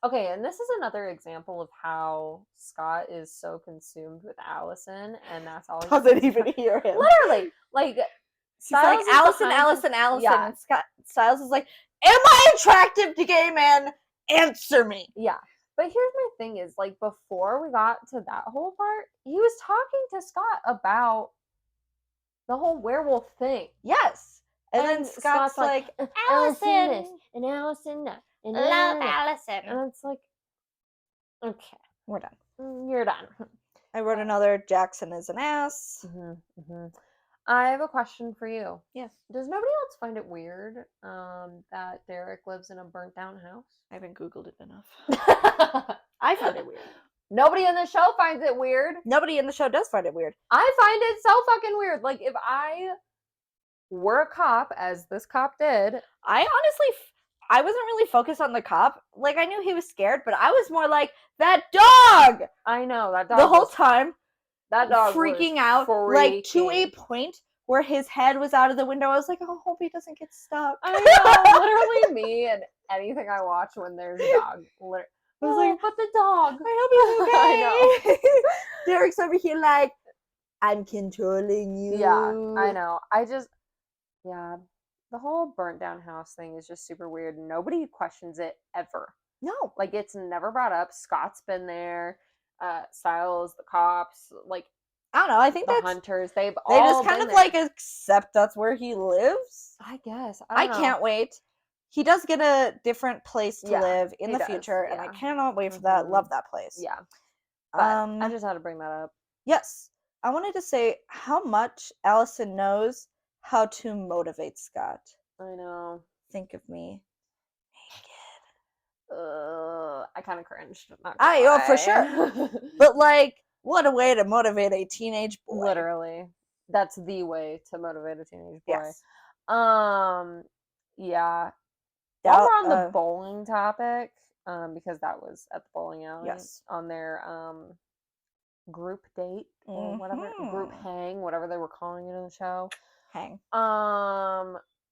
A: Okay, and this is another example of how Scott is so consumed with Allison, and that's all he
B: doesn't even hear him.
A: Literally, like,
B: he's like, Allison. Yeah. And Stiles is like, am I attractive to gay men? Answer me.
A: Yeah. But here's my thing is, like, before we got to that whole part, he was talking to Scott about the whole werewolf thing.
B: Yes. And then Scott's like,
A: Allison this, and Allison that, and
B: love Allison.
A: And it's like, okay.
B: We're done.
A: You're done.
B: I wrote another, Jackson is an ass.
A: I have a question for you.
B: Yes.
A: Does nobody else find it weird that Derek lives in a burnt down house?
B: I haven't Googled it enough. I find it weird.
A: Nobody in the show finds it weird.
B: Nobody in the show does find it weird.
A: I find it so fucking weird. Like, if I were a cop, as this cop did,
B: I wasn't really focused on the cop. Like, I knew he was scared, but I was more like, that dog!
A: I know, that dog.
B: The whole time.
A: That dog
B: freaking out, like, to a point where his head was out of the window. I was like, oh, I hope he doesn't get stuck.
A: I know, literally me and anything I watch when there's a dog. I was like, but the dog.
B: I hope he's okay. I know. Derek's over here like, I'm controlling you.
A: Yeah, I know. The whole burnt down house thing is just super weird. Nobody questions it ever.
B: No.
A: Like, it's never brought up. Scott's been there. Stiles, the cops, like,
B: I don't know. I think
A: the
B: that's
A: hunters. They
B: just kind of like accept that's where he lives.
A: I guess.
B: I can't wait. He does get a different place to live in the future, and I cannot wait for that. Love that place.
A: Yeah. But I just had to bring that up.
B: Yes. I wanted to say how much Allison knows how to motivate Scott.
A: I know.
B: Think of me.
A: I kind of cringed.
B: For sure. But, like, what a way to motivate a teenage boy.
A: Literally. That's the way to motivate a teenage boy.
B: Yes.
A: Yeah. While we're on the bowling topic, because that was at the bowling alley.
B: Yes.
A: On their group date or whatever, group hang, whatever they were calling it in the show.
B: Hang.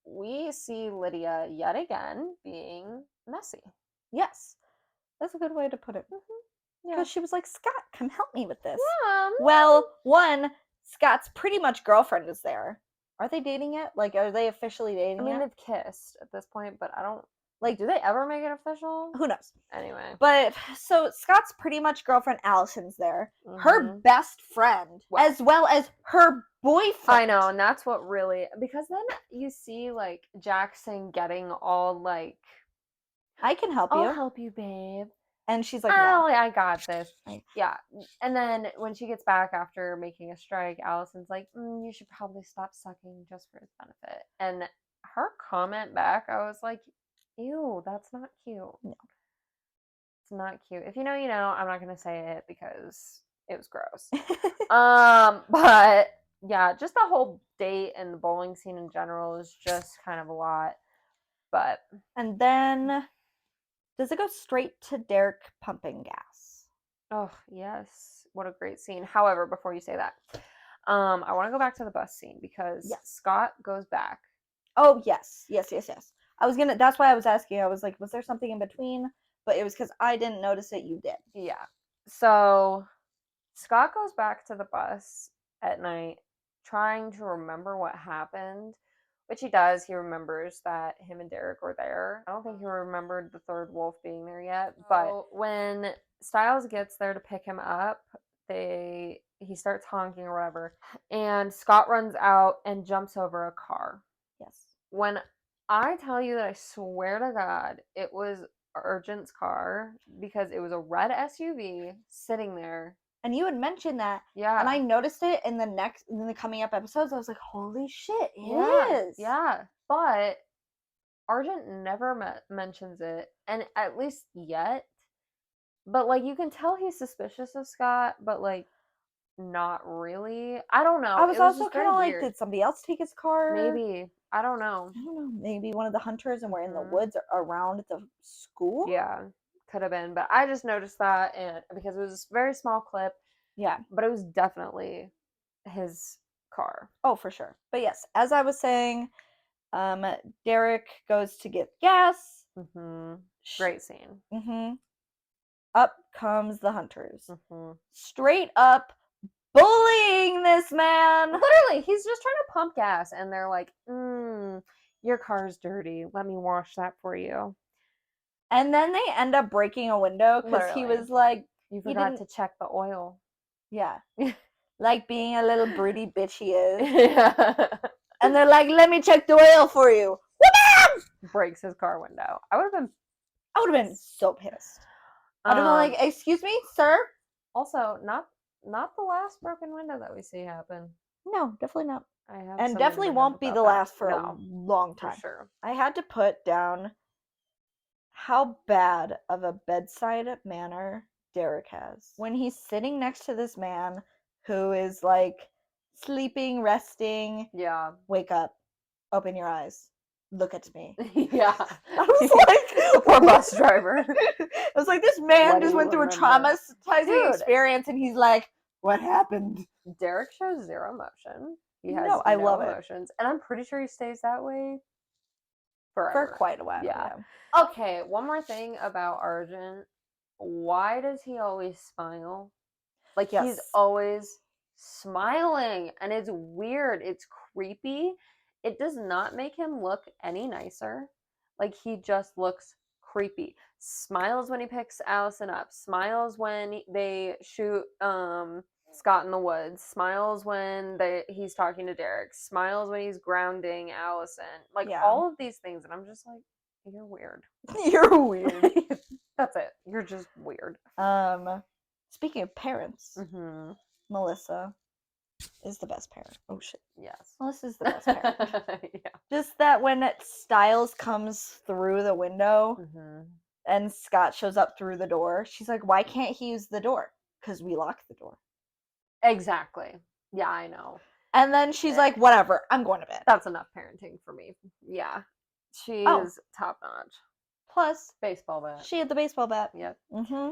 A: We see Lydia yet again being messy.
B: Yes. That's a good way to put it.
A: Yeah.
B: Because she was like, Scott, come help me with this.
A: Yeah.
B: Well, one, Scott's pretty much girlfriend is there. Are they dating yet? Like, are they officially dating
A: I mean,
B: yet?
A: they've kissed at this point, but I don't like. Do they ever make it official?
B: Who knows?
A: Anyway,
B: but so Scott's pretty much girlfriend. Allison's there. Her best friend, as well as her boyfriend.
A: I know, and that's what really, because then you see like Jackson getting all like,
B: I can help you.
A: I'll help you, babe.
B: And she's like,
A: oh, I got this. Yeah. And then when she gets back after making a strike, Allison's like, you should probably stop sucking just for his benefit. And her comment back, I was like, ew, that's not cute.
B: No.
A: It's not cute. If you know, you know. I'm not going to say it because it was gross. But yeah, just the whole date and the bowling scene in general is just kind of a lot. But.
B: And then. Does it go straight to Derek pumping gas?
A: Oh, yes. What a great scene. However, before you say that, I want to go back to the bus scene because Scott goes back.
B: Oh, yes. That's why I was asking. I was like, was there something in between? But it was because I didn't notice it. You did.
A: Yeah. So Scott goes back to the bus at night trying to remember what happened. Which he does. He remembers that him and Derek were there. I don't think he remembered the third wolf being there yet. But when Stiles gets there to pick him up, he starts honking or whatever. And Scott runs out and jumps over a car.
B: Yes.
A: When I tell you that I swear to God, it was Urgent's car because it was a red SUV sitting there.
B: And you had mentioned that.
A: Yeah.
B: And I noticed it in the coming up episodes. I was like, holy shit,
A: it
B: is.
A: Yeah. But Argent never mentions it. And at least yet. But, like, you can tell he's suspicious of Scott, but, like, not really. I don't know.
B: I was also kind of like, did somebody else take his car?
A: Maybe. I don't know.
B: Maybe one of the hunters and we're in the woods around the school?
A: Yeah. Could have been, but I just noticed that because it was a very small clip.
B: Yeah.
A: But it was definitely his car.
B: Oh, for sure. But yes, as I was saying, Derek goes to get gas.
A: Great scene.
B: Up comes the hunters. Straight up bullying this man.
A: Literally, he's just trying to pump gas, and they're like, your car's dirty. Let me wash that for you.
B: And then they end up breaking a window because he was like,
A: you forgot to check the oil.
B: Yeah. Like being a little broody bitch he is.
A: Yeah.
B: And they're like, let me check the oil for you.
A: Breaks his car window. I would have
B: been so pissed. I'd have been like, excuse me, sir?
A: Also, not the last broken window that we see happen.
B: No, definitely not.
A: And
B: definitely won't be the last for a long time.
A: For sure.
B: I had to put down how bad of a bedside manner Derek has. When he's sitting next to this man who is like sleeping, resting.
A: Yeah.
B: Wake up. Open your eyes. Look at me.
A: Yeah.
B: I was like,
A: poor bus driver.
B: I was like, this man just went through a traumatizing experience and he's like, what happened?
A: Derek shows zero emotion. He has
B: I love
A: emotions. And I'm pretty sure he stays that way forever.
B: For quite a while.
A: Yeah. Okay, one more thing about Argent. Why does he always smile? Like, he's always smiling. And it's weird. It's creepy. It does not make him look any nicer. Like, he just looks creepy. Smiles when he picks Allison up. Smiles when they shoot Scott in the woods. Smiles when he's talking to Derek. Smiles when he's grounding Allison. Like, all of these things. And I'm just like, you're weird.
B: You're weird.
A: That's it. You're just weird.
B: Speaking of parents, Melissa is the best parent. Oh shit.
A: Yes.
B: Melissa's the best parent.
A: Yeah.
B: Just that when Stiles comes through the window and Scott shows up through the door, she's like, why can't he use the door? Because we locked the door.
A: Exactly. Yeah, I know.
B: And then she's like, whatever, I'm going to bed.
A: That's enough parenting for me. Yeah. She's top notch.
B: Plus,
A: baseball bat.
B: she had the baseball bat.
A: Yep.
B: Mm-hmm.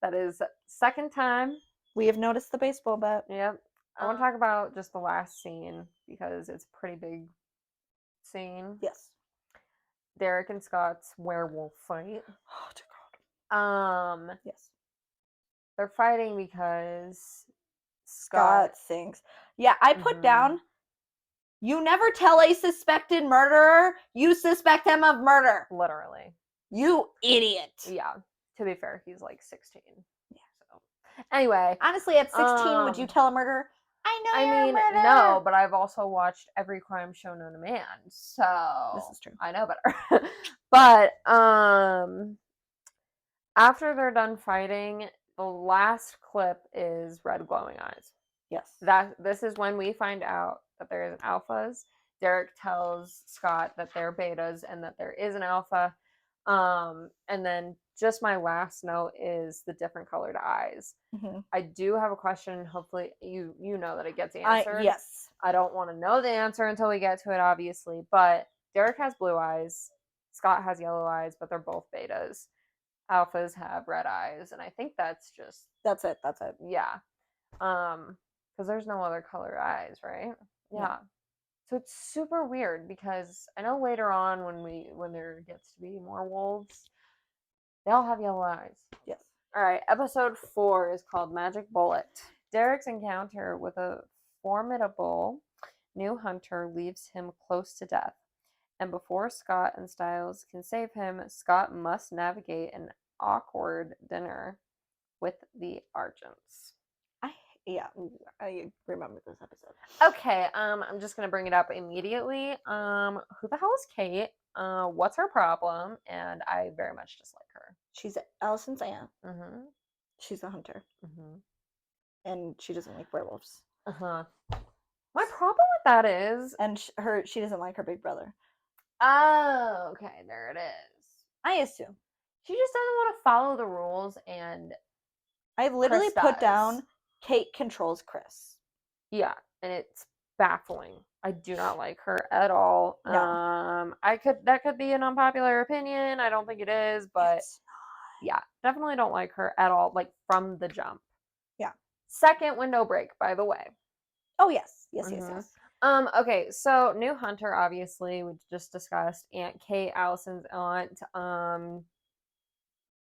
A: That is second time.
B: We have noticed the baseball bat.
A: Yep. I want to talk about just the last scene because it's a pretty big scene.
B: Yes.
A: Derek and Scott's werewolf fight.
B: Oh, dear God. Yes.
A: They're fighting because
B: Scott thinks. Yeah, I put down, you never tell a suspected murderer you suspect him of murder.
A: Literally.
B: You idiot.
A: Yeah. To be fair, he's like 16. Yeah. So anyway.
B: Honestly, at 16, would you tell a murderer? I mean,
A: no, but I've also watched every crime show known to man, so
B: this is true.
A: I know better. But after they're done fighting, the last clip is red glowing eyes.
B: Yes.
A: This is when we find out that there is an alphas. Derek tells Scott that they're betas and that there is an alpha. And then just my last note is the different colored eyes. Mm-hmm. I do have a question. Hopefully you know that it gets answered.
B: Yes.
A: I don't want to know the answer until we get to it, obviously. But Derek has blue eyes. Scott has yellow eyes, but they're both betas. Alphas have red eyes, and I think that's
B: it.
A: Yeah. Because there's no other color eyes, right? Yeah. So it's super weird because I know later on when there gets to be more wolves, they all have yellow eyes.
B: Yes.
A: All right. Episode 4 is called Magic Bullet. Derek's encounter with a formidable new hunter leaves him close to death. And before Scott and Stiles can save him, Scott must navigate an awkward dinner with the Argents.
B: I remember this episode.
A: Okay, I'm just gonna bring it up immediately. Who the hell is Kate? What's her problem? And I very much dislike her.
B: She's Allison's aunt.
A: Mm-hmm.
B: She's a hunter.
A: Mm-hmm.
B: And she doesn't like werewolves.
A: Uh-huh. My problem with that is...
B: And she doesn't like her big brother.
A: Oh, okay, there it is.
B: I assume.
A: She just doesn't want to follow the rules, and...
B: I literally put down, Kate controls Chris.
A: Yeah, and it's baffling. I do not like her at all. No. That could be an unpopular opinion. I don't think it is, but yeah, definitely don't like her at all, like from the jump.
B: Yeah.
A: Second window break, by the way.
B: Oh yes. Yes.
A: Okay, so new hunter, obviously, we just discussed. Aunt Kate, Allison's aunt.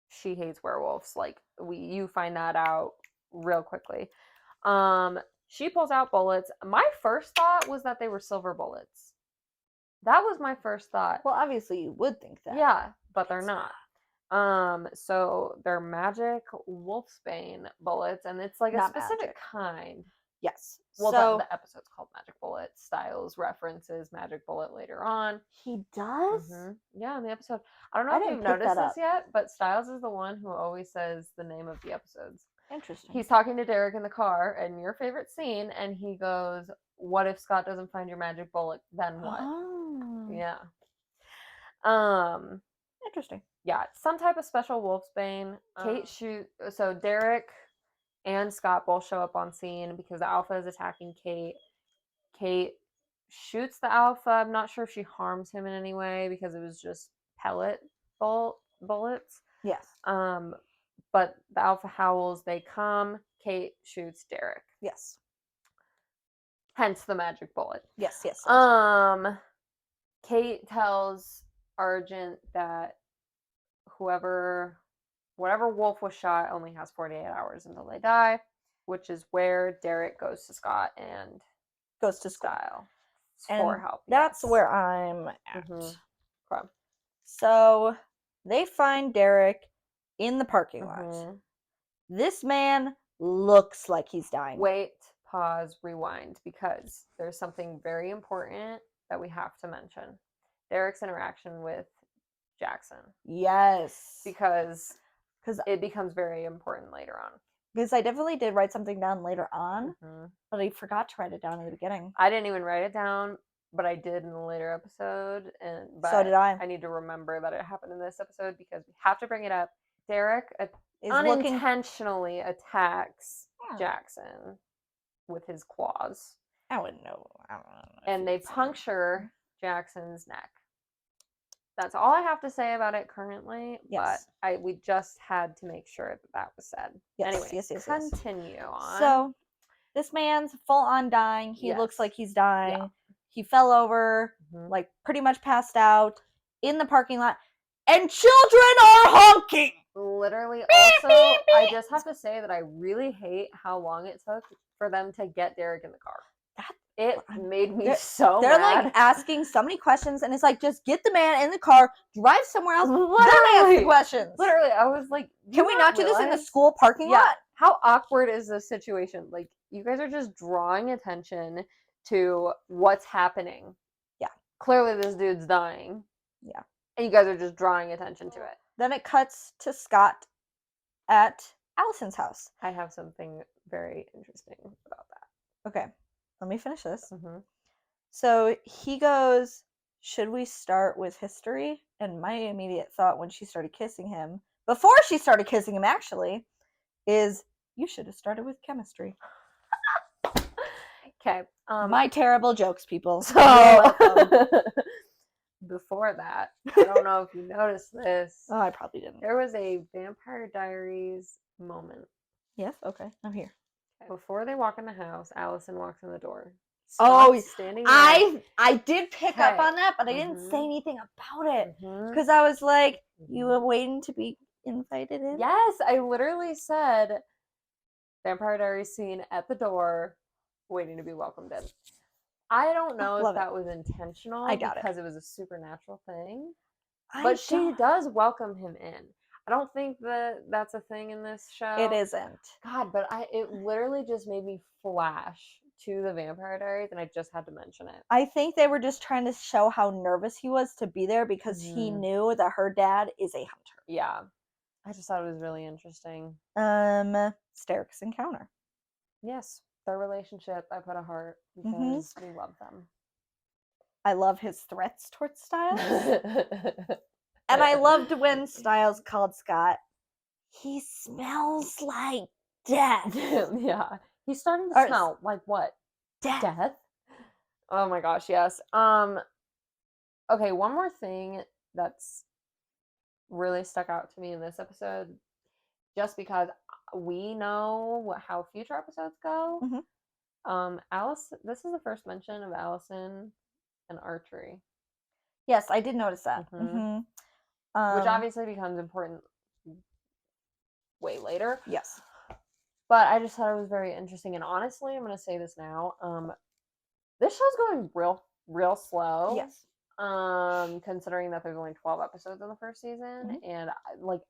A: She hates werewolves. Like you find that out real quickly. She pulls out bullets. My first thought was that they were silver bullets. That was my first thought.
B: Well, obviously you would think that.
A: Yeah, but they're not. So they're magic wolfsbane bullets, and it's like a specific kind.
B: Yes.
A: Well, so, the episode's called Magic Bullet. Stiles references Magic Bullet later on.
B: He does?
A: Mm-hmm. Yeah, in the episode. I don't know if you've noticed this yet, but Stiles is the one who always says the name of the episodes.
B: Interesting.
A: He's talking to Derek in the car, and your favorite scene, and he goes, "What if Scott doesn't find your magic bullet? Then what?" Oh. Yeah.
B: Interesting.
A: Yeah, some type of special wolfsbane. So Derek and Scott both show up on scene because the alpha is attacking Kate. Kate shoots the alpha. I'm not sure if she harms him in any way because it was just pellet bullets.
B: Yes.
A: But the alpha howls. They come. Kate shoots Derek.
B: Yes.
A: Hence the magic bullet.
B: Yes.
A: Kate tells Argent that whatever wolf was shot only has 48 hours until they die, which is where Derek goes to Scott and
B: goes to
A: Stile
B: for help. That's where I'm at.
A: Mm-hmm. Okay.
B: So they find Derek in the parking lot. This man looks like he's dying.
A: Wait, pause, rewind, because there's something very important that we have to mention. Derek's interaction with Jackson.
B: Yes.
A: Because it becomes very important later on.
B: Because I definitely did write something down later on, but I forgot to write it down in the beginning.
A: I didn't even write it down, but I did in the later episode. But
B: so did I.
A: I need to remember that it happened in this episode because we have to bring it up. Derek unintentionally attacks Jackson with his claws.
B: I wouldn't know. I don't know.
A: And they puncture Jackson's neck. That's all I have to say about it currently.
B: Yes.
A: But we just had to make sure that was said.
B: Yes,
A: Anyway,
B: yes.
A: continue on.
B: So this man's full on dying. He looks like he's dying. Yeah. He fell over, like pretty much passed out in the parking lot, and children are honking.
A: Literally. Also, I just have to say that I really hate how long it took for them to get Derek in the car. It made me so
B: They're
A: mad.
B: like asking so many questions, and it's like, just get the man in the car, drive somewhere else, then ask the questions.
A: Literally, I was like,
B: can we not do this in the school parking lot?
A: How awkward is this situation? Like, you guys are just drawing attention to what's happening.
B: Yeah.
A: Clearly, this dude's dying.
B: Yeah.
A: And you guys are just drawing attention to it.
B: Then it cuts to Scott at Allison's house.
A: I have something very interesting about that.
B: Okay. Let me finish this. So he goes, should we start with history? And my immediate thought when she started kissing him, before she started kissing him actually, is you should have started with chemistry.
A: Okay.
B: My terrible jokes, people.
A: So before that, I don't know if you noticed this.
B: Oh, I probably didn't.
A: There was a Vampire Diaries moment.
B: Yes? Okay. I'm here.
A: Before they walk in the house, Allison walks in the door.
B: Scott's
A: standing there.
B: I did pick up on that, but I didn't say anything about it. Because I was like, you were waiting to be invited in?
A: Yes, I literally said Vampire Diaries scene at the door, waiting to be welcomed in. I don't know if that was intentional. I doubt because it was a supernatural thing. But she does welcome him in. I don't think that that's a thing in this show.
B: It isn't.
A: God, but it literally just made me flash to the Vampire Diaries, and I just had to mention it.
B: I think they were just trying to show how nervous he was to be there because he knew that her dad is a hunter.
A: Yeah. I just thought it was really interesting.
B: Steric's encounter.
A: Yes. Their relationship, I put a heart because we love them.
B: I love his threats towards Styles. And I loved when Styles called Scott, he smells like death.
A: Yeah. He's starting to smell like what? Death? Oh my gosh, yes. Okay, one more thing that's really stuck out to me in this episode, just because we know how future episodes go. This is the first mention of Allison and archery.
B: Yes, I did notice that.
A: Which obviously becomes important way later.
B: Yes.
A: But I just thought it was very interesting. And honestly, I'm going to say this now. This show's going real slow.
B: Yes.
A: Considering that there's only 12 episodes in the first season. And like,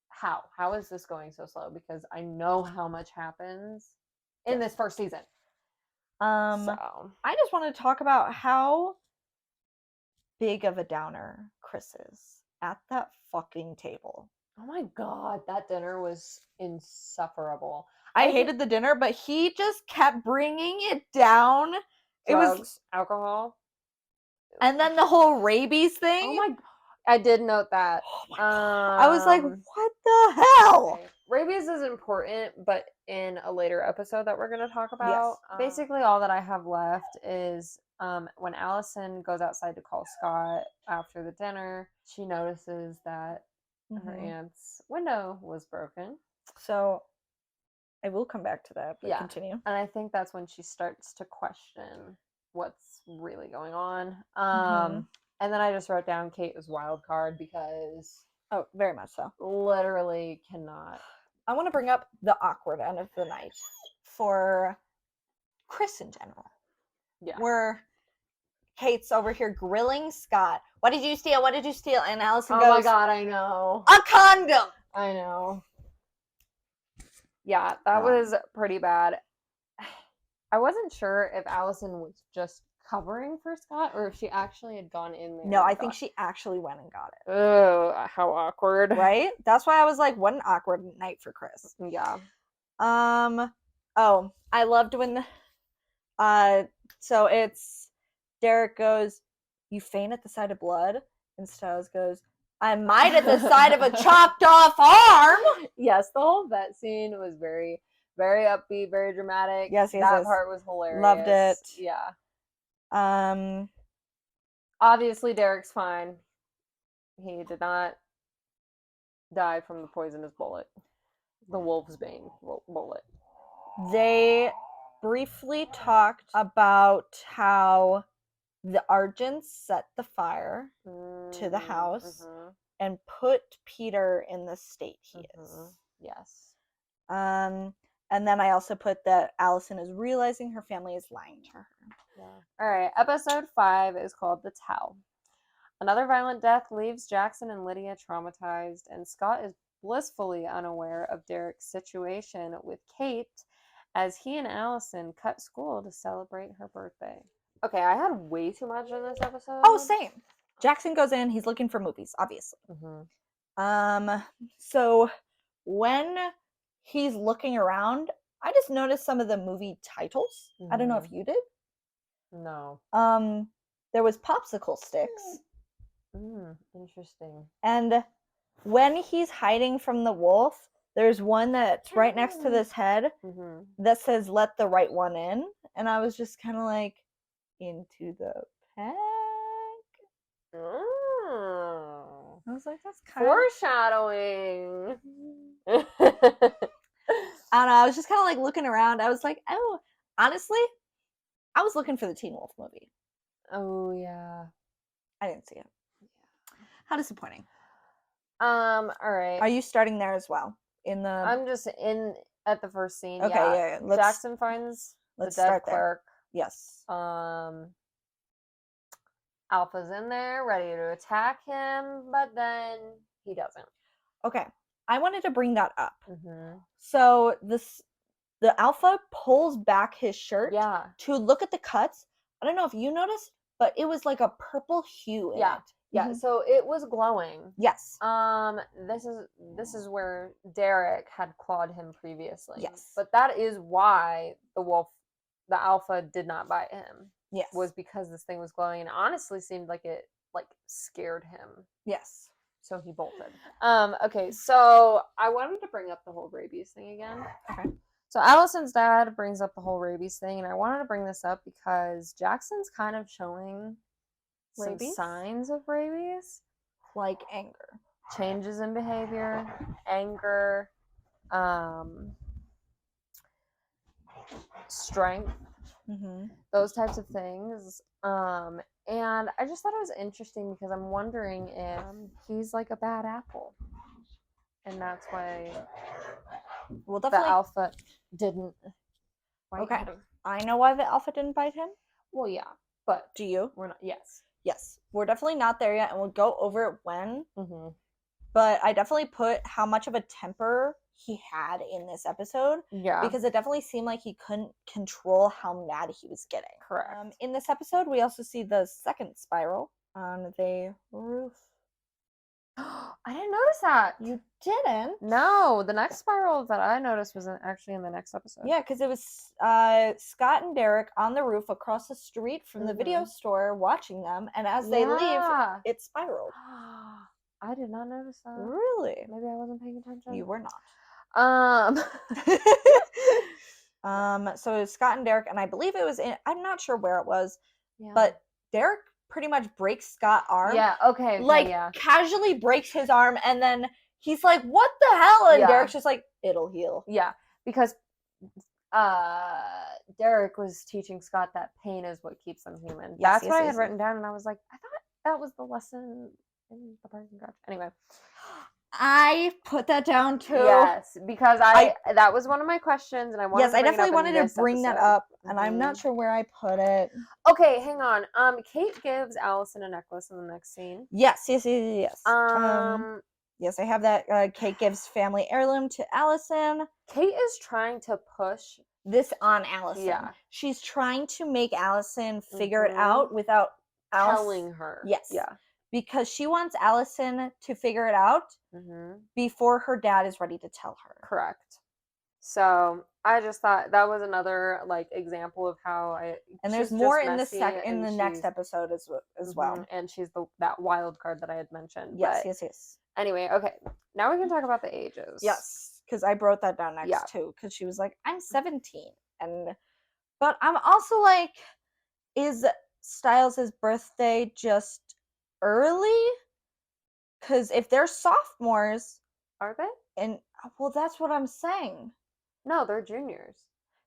A: how is this going so slow? Because I know how much happens in this first season. So
B: I just want to talk about how big of a downer Chris is at that fucking table.
A: Oh my god, that dinner was insufferable.
B: I hated the dinner, but he just kept bringing it down.
A: Drugs, it was alcohol,
B: and then the whole rabies thing.
A: Oh my! I did note that.
B: Oh my god. I was like, what the hell?
A: Okay. Rabies is important, but in a later episode that we're going to talk about. Yes. Basically, all that I have left is when Allison goes outside to call Scott after the dinner, she notices that her aunt's window was broken.
B: So I will come back to that, but continue.
A: And I think that's when she starts to question what's really going on. And then I just wrote down Kate was wild card because...
B: Oh, very much so.
A: Literally cannot.
B: I want to bring up the awkward end of the night for Chris in general.
A: Yeah.
B: Where Kate's over here grilling Scott. What did you steal? What did you steal? And Allison goes,
A: oh my god, I know.
B: A condom!
A: I know. Yeah, that was pretty bad. I wasn't sure if Allison was just covering for Scott or if she actually had gone in there.
B: No, I think she actually went and got it.
A: Oh, how awkward.
B: Right? That's why I was like, what an awkward night for Chris.
A: Yeah.
B: Oh, I loved when so it's Derek goes, you faint at the sight of blood? And Styles goes, I might at the sight of a chopped off arm.
A: Yes, the whole vet scene was very, very upbeat, very dramatic.
B: Yes,
A: that part was hilarious.
B: Loved it.
A: Yeah. Obviously Derek's fine. He did not die from the poisonous bullet. The wolf's bane bullet.
B: They briefly talked about how the Argents set the fire to the house and put Peter in the state he is.
A: Yes.
B: And then I also put that Allison is realizing her family is lying to her.
A: Yeah. All right. Episode 5 is called The Tell. Another violent death leaves Jackson and Lydia traumatized, and Scott is blissfully unaware of Derek's situation with Kate as he and Allison cut school to celebrate her birthday. Okay, I had way too much in this episode.
B: Oh, same. Jackson goes in, he's looking for movies, obviously. So when he's looking around, I just noticed some of the movie titles. I don't know if you did.
A: No.
B: There was Popsicle Sticks.
A: Interesting.
B: And when he's hiding from the wolf, there's one that's right next to this head that says, "Let the right one in." And I was just kind of like, into the pack? I was like, that's kind
A: foreshadowing.
B: I don't know. I was just kind of like looking around. I was like, oh, honestly, I was looking for the Teen Wolf movie.
A: Oh, yeah.
B: I didn't see it. Yeah. How disappointing.
A: All right.
B: Are you starting there as well?
A: I'm just at the first scene.
B: Okay, yeah.
A: Jackson finds the dead clerk.
B: There. Yes.
A: Alpha's in there, ready to attack him, but then he doesn't.
B: Okay. I wanted to bring that up. So the Alpha pulls back his shirt to look at the cuts. I don't know if you noticed, but it was like a purple hue in it.
A: Yeah, so it was glowing.
B: Yes.
A: This is where Derek had clawed him previously.
B: Yes.
A: But that is why the Alpha did not bite him.
B: Yes.
A: Was because this thing was glowing and honestly seemed like it scared him.
B: Yes.
A: So he bolted. Okay, so I wanted to bring up the whole rabies thing again.
B: Okay.
A: So Allison's dad brings up the whole rabies thing, and I wanted to bring this up because Jackson's kind of showing some signs of rabies.
B: Like anger.
A: Changes in behavior, anger, strength, those types of things. And I just thought it was interesting because I'm wondering if he's like a bad apple. And that's why the Alpha didn't bite him.
B: I know why the Alpha didn't bite him.
A: Well, yeah. But
B: do you?
A: We're not. Yes.
B: Yes. We're definitely not there yet, and we'll go over it when. But I definitely put how much of a temper he had in this episode.
A: Yeah.
B: Because it definitely seemed like he couldn't control how mad he was getting.
A: Correct.
B: In this episode, we also see the second spiral on the roof.
A: I didn't notice that.
B: You didn't?
A: No, the next spiral that I noticed was actually in the next episode.
B: Yeah, because it was Scott and Derek on the roof across the street from the video store watching them, and as they leave, it spiraled.
A: I did not notice that.
B: Really?
A: Maybe I wasn't paying attention.
B: You were not. So it was Scott and Derek, and I believe it was I'm not sure where it was, but Derek pretty much breaks Scott's arm.
A: Yeah, okay.
B: Casually breaks his arm, and then he's like, what the hell? And Derek's just like, it'll heal.
A: Yeah, because Derek was teaching Scott that pain is what keeps them human. That's what I had written down, and I was like, I thought that was the lesson in the parking garage. Anyway.
B: I put that down too.
A: Yes, because that was one of my questions, and I wanted.
B: Yes, I definitely wanted to bring that up, and I'm not sure where I put it.
A: Okay, hang on. Kate gives Allison a necklace in the next scene.
B: Yes. Yes, I have that. Kate gives family heirloom to Allison.
A: Kate is trying to push
B: this on Allison.
A: Yeah,
B: she's trying to make Allison figure it out without
A: telling her.
B: Yes. Yeah. Because she wants Allison to figure it out before her dad is ready to tell her.
A: Correct. So I just thought that was another example of how
B: and there's more in the next episode as well.
A: And she's that wild card that I had mentioned.
B: Yes.
A: Anyway, okay. Now we can talk about the ages.
B: Yes, because I wrote that down next too. Because she was like, "I'm 17," but I'm also like, is Styles' birthday just early? Because if they're sophomores,
A: Are they?
B: and well, that's what I'm saying.
A: No, they're juniors.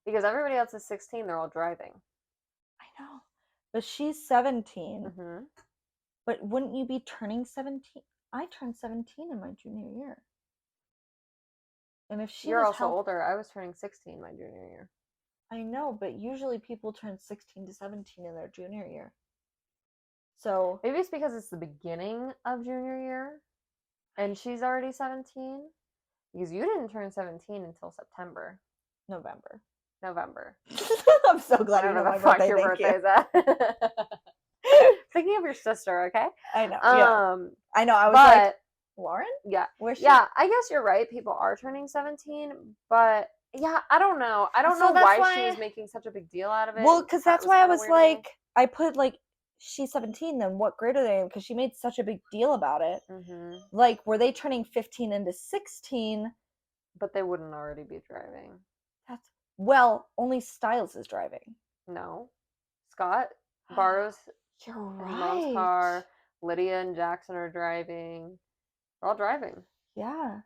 A: Because everybody else is 16, they're all driving.
B: I know. But she's 17.
A: Mm-hmm.
B: But wouldn't you be turning 17? I turned 17 in my junior year. And if she
A: You're
B: was
A: also older. I was turning 16 my junior year.
B: I know, but usually people turn 16 to 17 in their junior year. So
A: maybe it's because it's the beginning of junior year and she's already 17. Because you didn't turn 17 until September.
B: November. I'm so glad you know my birthday.
A: Your birthday is at. Thinking of your sister, okay?
B: I know. Yeah. I know. I was like, Lauren?
A: Yeah. Yeah, I guess you're right. People are turning 17, but yeah, I don't know. I don't know why she was making such a big deal out of it.
B: Well, because that's why I was like, I put like, she's 17, then what grade are they in? Because she made such a big deal about it.
A: Mm-hmm.
B: Like, were they turning 15 into 16?
A: But they wouldn't already be driving.
B: Well, only Styles is driving.
A: No. Scott borrows
B: his
A: mom's car. Lydia and Jackson are driving. They're all driving.
B: Yeah.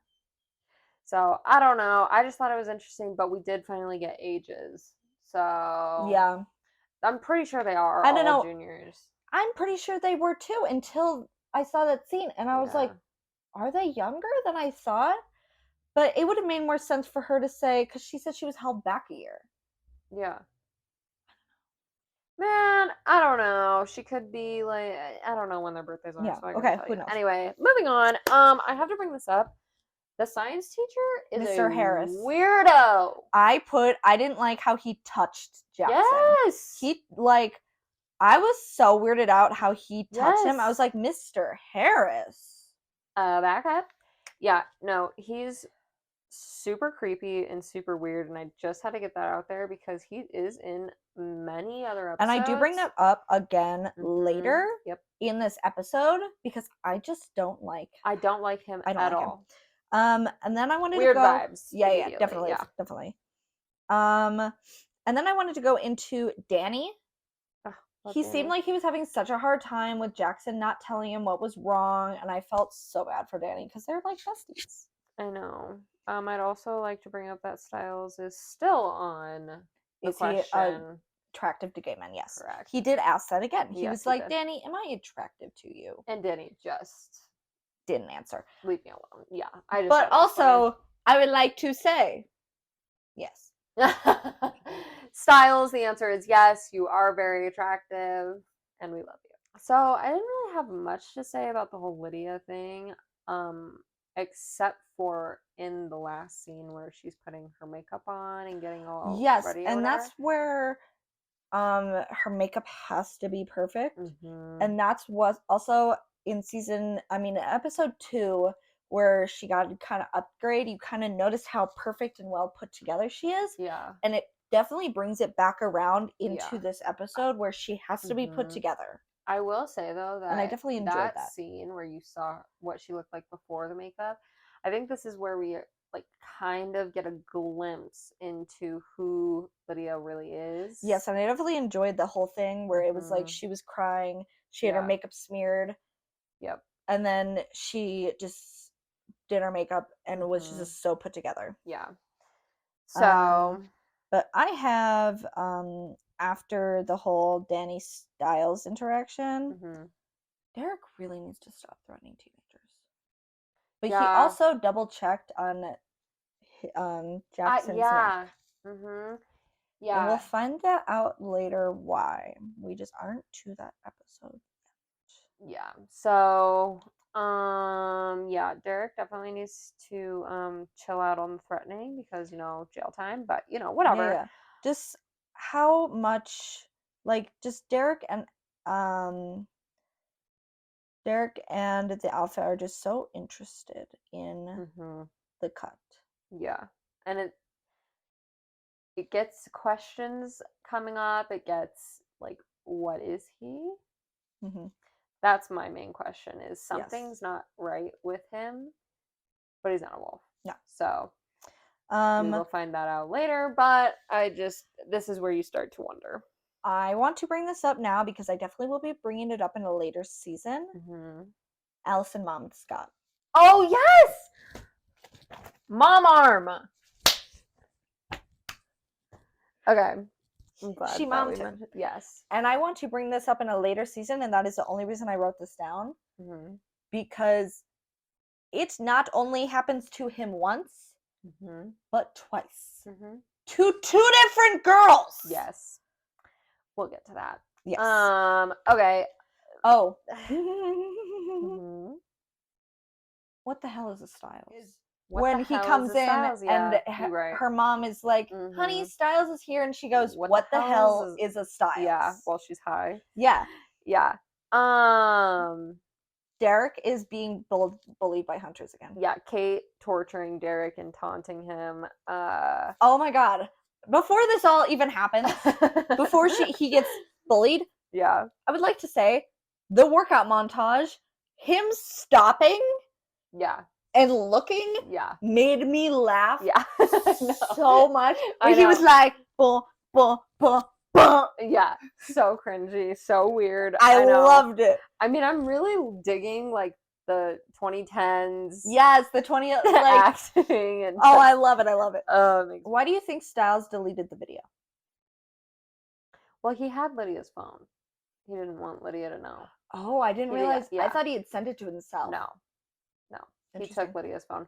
A: So, I don't know. I just thought it was interesting, but we did finally get ages. So,
B: yeah.
A: I'm pretty sure they are all juniors.
B: I'm pretty sure they were too until I saw that scene. And I was like, are they younger than I thought? But it would have made more sense for her to say, because she said she was held back a year.
A: Yeah. Man, I don't know. She could be like, I don't know when their birthdays are.
B: Yeah.
A: So I
B: okay. Who knows?
A: Anyway, moving on. I have to bring this up. The science teacher is
B: Mr. Harris.
A: Weirdo.
B: I didn't like how he touched Jackson.
A: Yes.
B: I was so weirded out how he touched him. I was like, Mr. Harris.
A: Back up. Yeah, no, he's super creepy and super weird, and I just had to get that out there because he is in many other episodes.
B: And I do bring that up again later in this episode because I just don't like.
A: I don't like him at all.
B: And then I wanted
A: weird
B: to go.
A: Vibes.
B: Yeah, definitely. And then I wanted to go into Danny. He seemed like he was having such a hard time with Jackson not telling him what was wrong, and I felt so bad for Danny because they're like besties.
A: I know. I'd also like to bring up that Styles is still on the question.
B: He attractive to gay men? Yes. Correct. He did ask that again. He was like, Danny, am I attractive to you?
A: And Danny just
B: didn't answer.
A: Leave me alone. Yeah.
B: But also, I would like to say, yes.
A: Styles, the answer is yes. You are very attractive, and we love you. So I didn't really have much to say about the whole Lydia thing, except for in the last scene where she's putting her makeup on and getting all ready.
B: And that's where her makeup has to be perfect. And that's what also in episode 2, where she got kind of upgrade, you kind of notice how perfect and well put together she is.
A: Yeah.
B: And it definitely brings it back around into this episode where she has to be put together.
A: I will say though that,
B: and I definitely enjoyed that
A: scene where you saw what she looked like before the makeup. I think this is where we like kind of get a glimpse into who Lydia really is.
B: Yes, and I definitely enjoyed the whole thing where it was like she was crying, she had her makeup smeared.
A: Yep.
B: And then she just did her makeup and was just so put together.
A: Yeah. So
B: but I have after the whole Danny Styles interaction, Derek really needs to stop threatening teenagers. But he also double checked on Jackson's neck.
A: Yeah.
B: And we'll find that out later why. We just aren't to that episode yet.
A: Yeah. So Derek definitely needs to chill out on the threatening because, jail time, but whatever.
B: Yeah. Just how much just Derek and the Alpha are just so interested in the cut.
A: Yeah. And it gets questions coming up. It gets like, what is he? That's my main question is something's not right with him, but he's not a wolf.
B: Yeah.
A: So we will find that out later, but this is where you start to wonder.
B: I want to bring this up now because I definitely will be bringing it up in a later season. Allison Mom Scott.
A: Oh, yes! Mom arm! Okay. I'm glad
B: She
A: that
B: mommed
A: we
B: him.
A: mentioned. Yes.
B: And I want to bring this up in a later season, and that is the only reason I wrote this down. Because it not only happens to him once, but twice. To two different girls!
A: Yes. We'll get to that.
B: Yes.
A: Okay.
B: Oh. What the hell is a Styles? When he comes in and her mom is like, honey, Styles is here, and she goes, what the hell is a Styles?
A: Yeah, while she's high.
B: Yeah.
A: Yeah.
B: Derek is being bullied by hunters again.
A: Yeah, Kate torturing Derek and taunting him.
B: Oh my god. Before this all even happens, before he gets bullied,
A: yeah,
B: I would like to say the workout montage, him stopping and looking made me laugh so much. Where he was like, buh, buh, buh, buh.
A: Yeah, so cringy, so weird.
B: I loved it.
A: I mean, I'm really digging like the 2010s.
B: Yes, the 20 like
A: acting and
B: I love it. I love it. Why do you think Styles deleted the video?
A: Well, he had Lydia's phone. He didn't want Lydia to know.
B: Oh, I didn't realize. I thought he had sent it to himself.
A: No. He took Lydia's phone.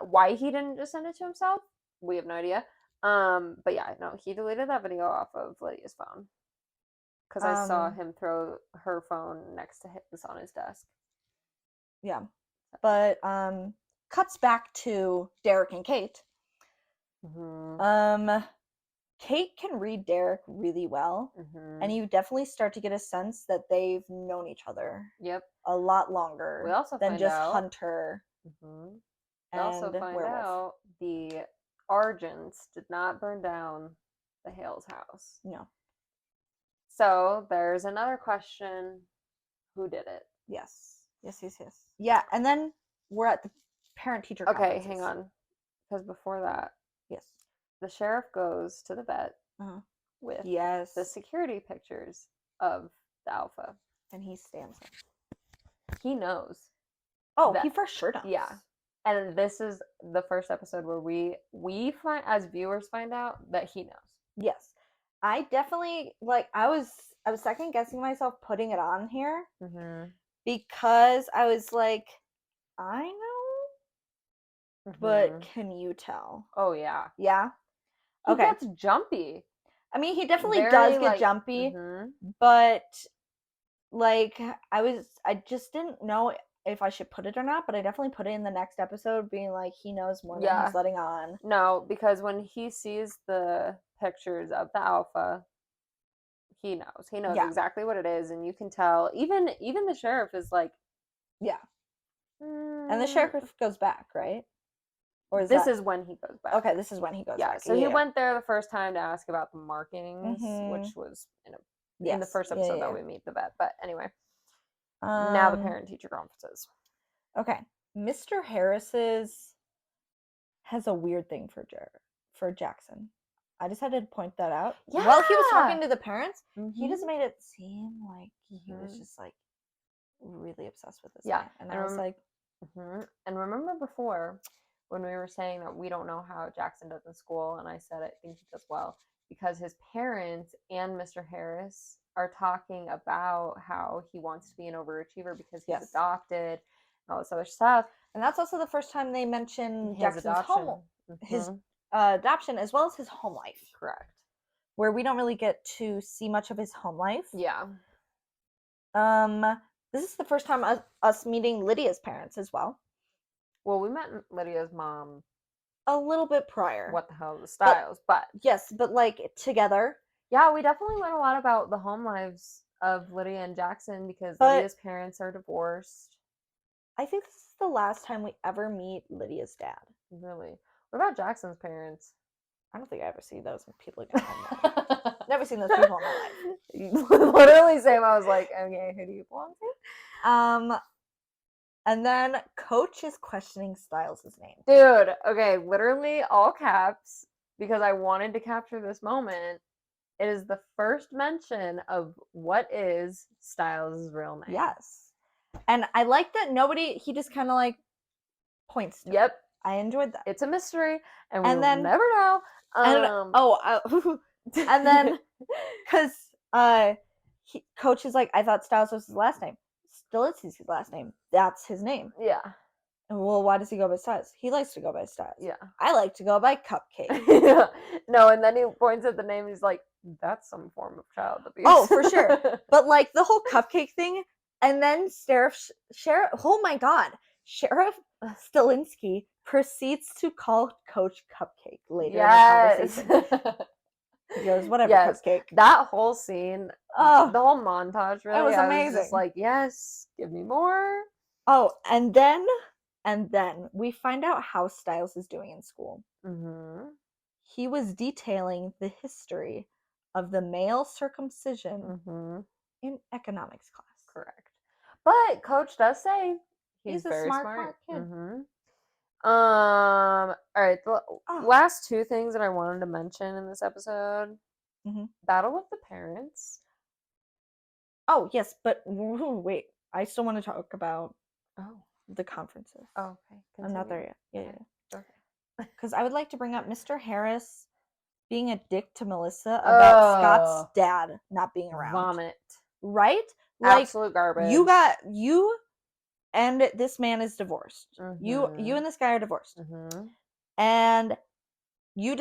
A: Why he didn't just send it to himself, we have no idea. But yeah, no, he deleted that video off of Lydia's phone. Because I saw him throw her phone next to his on his desk.
B: Yeah. But cuts back to Derek and Kate. Kate can read Derek really well, and you definitely start to get a sense that they've known each other a lot longer than just Hunter.
A: We also find out the Argents did not burn down the Hales house.
B: No.
A: So there's another question. Who did it?
B: Yes. Yeah, and then we're at the parent-teacher conferences.
A: Okay, hang on. Because before that,
B: yes,
A: the sheriff goes to the vet with the security pictures of the Alpha.
B: And he stands up.
A: He knows.
B: Oh, he for sure does.
A: Yeah. And this is the first episode where we find, as viewers, find out that he knows.
B: Yes. I definitely, I was second guessing myself putting it on here because I was like, I know, but can you tell?
A: Oh, yeah.
B: Yeah?
A: Okay. He gets jumpy.
B: I mean, he definitely does get jumpy, but, I just didn't know if I should put it or not, but I definitely put it in the next episode being like, he knows more than he's letting on.
A: No, because when he sees the pictures of the Alpha, he knows exactly what it is, and you can tell. Even the sheriff is like,
B: and the sheriff goes back, right?
A: Or this is when he goes back.
B: Okay, this is when he goes back.
A: So he went there the first time to ask about the markings, which was in the first episode that we meet the vet. But anyway, now the parent-teacher conferences.
B: Okay, Mr. Harris's has a weird thing for Jackson. I decided to point that out. Yeah. While he was talking to the parents, he just made it seem like he was just like really obsessed with this guy. And I was like,
A: and remember before when we were saying that we don't know how Jackson does in school, and I said I think he does well because his parents and Mr. Harris are talking about how he wants to be an overachiever because he's adopted and all this other stuff.
B: And that's also the first time they mention Jackson's his adoption as well as his home life.
A: Correct.
B: Where we don't really get to see much of his home life.
A: Yeah.
B: This is the first time us meeting Lydia's parents as well.
A: Well, we met Lydia's mom
B: a little bit prior.
A: What the hell is the Styles? But
B: yes, but together.
A: Yeah, we definitely learned a lot about the home lives of Lydia and Jackson because Lydia's parents are divorced.
B: I think this is the last time we ever meet Lydia's dad.
A: Really? What about Jackson's parents?
B: I don't think I ever see those people again. Never seen those people in my life.
A: Literally same. I was like, okay, who do you belong
B: to? And then Coach is questioning Styles' name.
A: Dude, okay, literally all caps because I wanted to capture this moment. It is the first mention of what is Styles' real name.
B: Yes. And I like that he just kind of like points to
A: Yep.
B: it. I enjoyed that.
A: It's a mystery, and
B: And
A: we'll
B: then-
A: never know.
B: And then, because Coach is like, I thought Styles was his last name. Still is his last name. That's his name.
A: Yeah.
B: Well, why does he go by Styles? He likes to go by Styles.
A: Yeah.
B: I like to go by Cupcake.
A: Yeah. No, and then he points at the name and he's like, that's some form of child abuse.
B: Oh, for sure. But like the whole Cupcake thing, and then Sheriff, oh my God, Sheriff Stilinski proceeds to call Coach Cupcake later in the conversation. He goes, whatever, Cupcake.
A: That whole scene, the whole montage, really,
B: it was amazing.
A: I was just like, yes, give me more.
B: Oh, and then we find out how Styles is doing in school.
A: Mm-hmm.
B: He was detailing the history of the male circumcision in economics class.
A: Correct. But Coach does say he's
B: a
A: very
B: smart kid.
A: All right, the last two things that I wanted to mention in this episode. Battle with the parents.
B: Oh, yes, but wait, I still want to talk about the conferences.
A: Oh, okay.
B: Continue. I'm not there yet. Yeah.
A: Okay.
B: Because I would like to bring up Mr. Harris being a dick to Melissa about Scott's dad not being around.
A: Vomit.
B: Right? Like,
A: absolute garbage.
B: You and this man is divorced. You and this guy are divorced. And you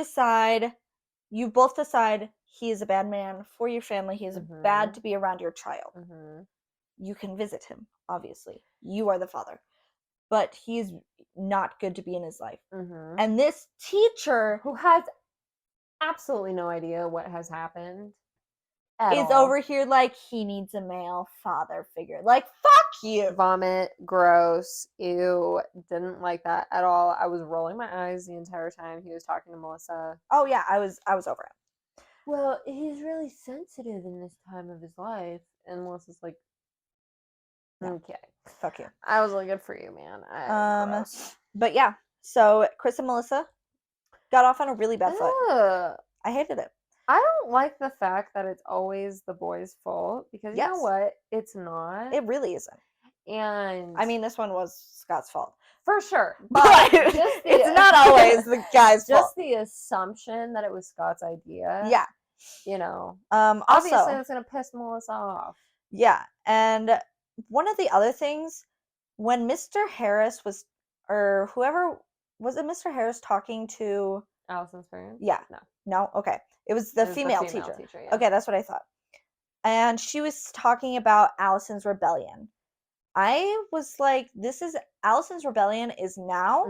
B: both decide he is a bad man for your family. He is bad to be around your child. You can visit him, obviously. You are the father. But he's not good to be in his life. And this teacher,
A: who has absolutely no idea what has happened,
B: is over here like, he needs a male father figure. Like, fuck you.
A: Vomit, gross, ew, didn't like that at all. I was rolling my eyes the entire time he was talking to Melissa.
B: Oh yeah, I was over it.
A: Well, he's really sensitive in this time of his life. And Melissa's like, okay.
B: Fuck you.
A: I was like, good for you, man. Gross.
B: But yeah, so Chris and Melissa got off on a really bad foot. I hated it.
A: I don't like the fact that it's always the boys' fault, because you know what? It's not.
B: It really isn't.
A: And
B: I mean, this one was Scott's fault.
A: For sure. But
B: it's not always the guy's fault.
A: Just the assumption that it was Scott's idea.
B: Yeah.
A: You know.
B: Obviously,
A: also, it's going to piss Melissa off.
B: Yeah. And one of the other things, when Mr. Harris was, or whoever, was it Mr. Harris talking to
A: Allison's parents?
B: Yeah. No? Okay. It was the female teacher.
A: Yeah.
B: Okay, that's what I thought. And she was talking about Allison's rebellion. I was like, Allison's rebellion is now,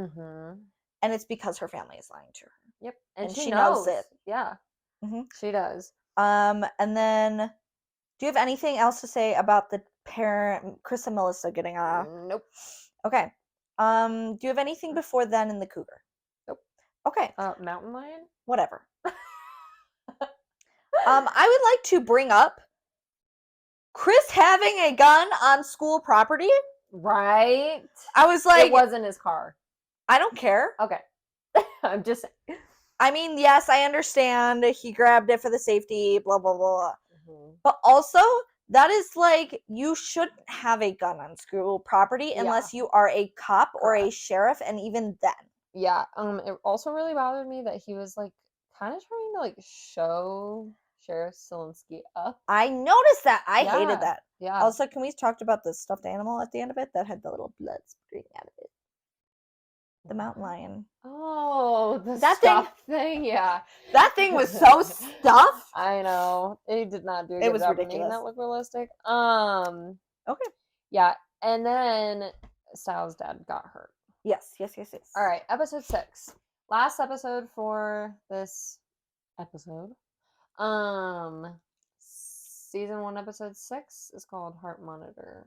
B: and it's because her family is lying to her.
A: Yep.
B: And she knows it.
A: Yeah. She does.
B: And then, do you have anything else to say about the parent, Chris and Melissa getting off?
A: Nope.
B: Okay. Do you have anything before then in the cougar?
A: Nope.
B: Okay.
A: Mountain lion?
B: Whatever. I would like to bring up Chris having a gun on school property.
A: Right.
B: I was like,
A: it wasn't his car.
B: I don't care.
A: Okay. I'm just saying.
B: I mean, yes, I understand he grabbed it for the safety, blah, blah, blah. But also, that is like, you shouldn't have a gun on school property unless you are a cop or a sheriff, and even then.
A: Yeah. It also really bothered me that he was like kind of trying to like show Sheriff Stilinski up.
B: I noticed that. I hated that.
A: Yeah.
B: Also, can we talk about the stuffed animal at the end of it that had the little blood spurting out of it? The mountain lion.
A: Oh, that stuffed thing. Yeah.
B: That thing was so stuffed.
A: I know. It did not do a good job of making that look realistic.
B: Okay.
A: Yeah. And then Styles' dad got hurt.
B: Yes.
A: All right. Episode 6. Last episode for this episode. Season 1, episode 6 is called Heart Monitor.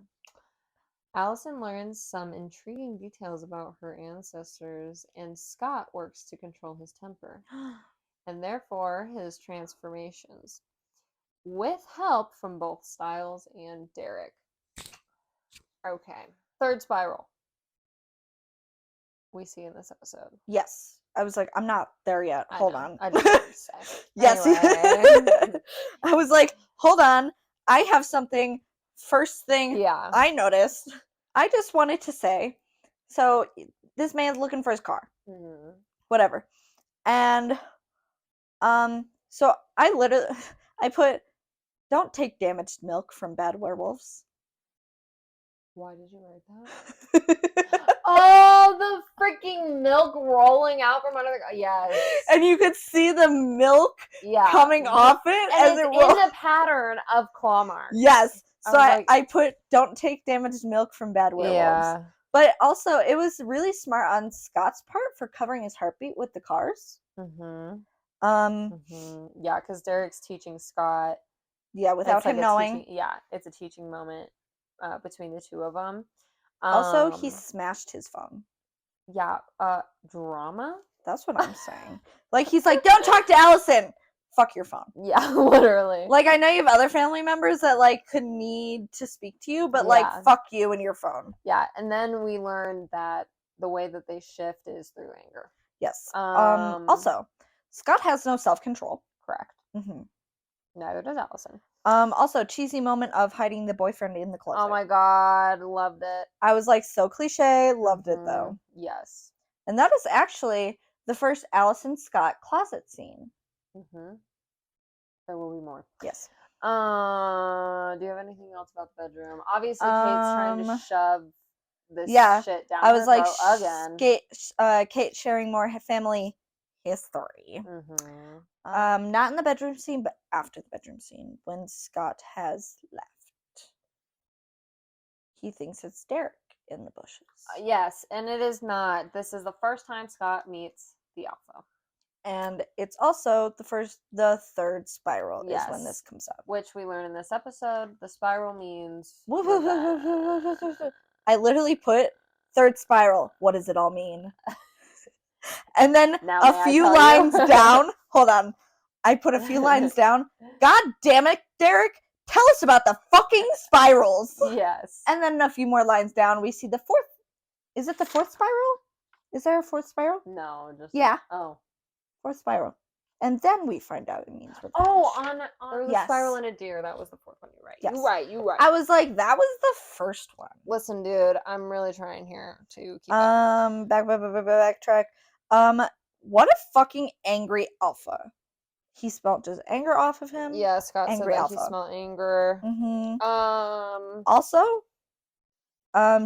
A: Allison learns some intriguing details about her ancestors, and Scott works to control his temper, and therefore his transformations, with help from both Styles and Derek. Okay. Third spiral. We see in this episode.
B: Yes. I was like, I'm not there yet. Hold on.
A: I just wanted to say.
B: Yes. Anyway. I was like, hold on. I have something first thing
A: Yeah.
B: I noticed, I just wanted to say, so this man's looking for his car.
A: Mm-hmm.
B: Whatever. And so I literally I put, don't take damaged milk from bad werewolves.
A: Why did you write that? Oh, the freaking milk rolling out from under the... Yes.
B: And you could see the milk coming off it
A: and
B: as
A: it's
B: it rolls.
A: in the pattern of claw marks.
B: Yes. So
A: I
B: put, don't take damaged milk from bad werewolves.
A: Yeah.
B: But also, it was really smart on Scott's part for covering his heartbeat with the cars.
A: Yeah, because Derek's teaching Scott.
B: Yeah, without him knowing.
A: It's a teaching moment between the two of them.
B: Also, he smashed his phone.
A: Yeah, drama?
B: That's what I'm saying. Like, he's like, don't talk to Allison! Fuck your phone.
A: Yeah, literally.
B: Like, I know you have other family members that, like, could need to speak to you, but, like, fuck you and your phone.
A: Yeah, and then we learned that the way that they shift is through anger.
B: Yes. Also, Scott has no self-control.
A: Correct.
B: Mm-hmm.
A: Neither does Allison.
B: Also, cheesy moment of hiding the boyfriend in the closet.
A: Oh my god, loved it.
B: I was like, so cliche, loved it though.
A: Yes.
B: And that is actually the first Allison Scott closet scene.
A: There will be more.
B: Yes.
A: Do you have anything else about the bedroom? Obviously, Kate's trying to shove this shit down
B: I was
A: her
B: like,
A: throat again.
B: Kate sharing more family history. Not in the bedroom scene, but after the bedroom scene, when Scott has left. He thinks it's Derek in the bushes.
A: Yes, and it is not. This is the first time Scott meets the alpha.
B: And it's also the third spiral is when this comes up.
A: Which we learn in this episode. The spiral means...
B: I literally put third spiral. What does it all mean? And then a few lines down. Hold on. I put a few lines down. God damn it, Derek. Tell us about the fucking spirals.
A: Yes.
B: And then a few more lines down, we see the fourth. Is it the fourth spiral? Is there a fourth spiral?
A: No, just...
B: Yeah.
A: Oh.
B: Fourth spiral. And then we find out it means revenge.
A: Oh, there was a spiral and a deer. That was the fourth one. You're right.
B: Yes.
A: You're right.
B: I was like, that was the first one.
A: Listen, dude, I'm really trying here to keep up.
B: Backtrack. What a fucking angry alpha. He smelled just anger off of him.
A: Yeah, Scott
B: angry
A: said that
B: alpha.
A: he smelled anger.
B: Also,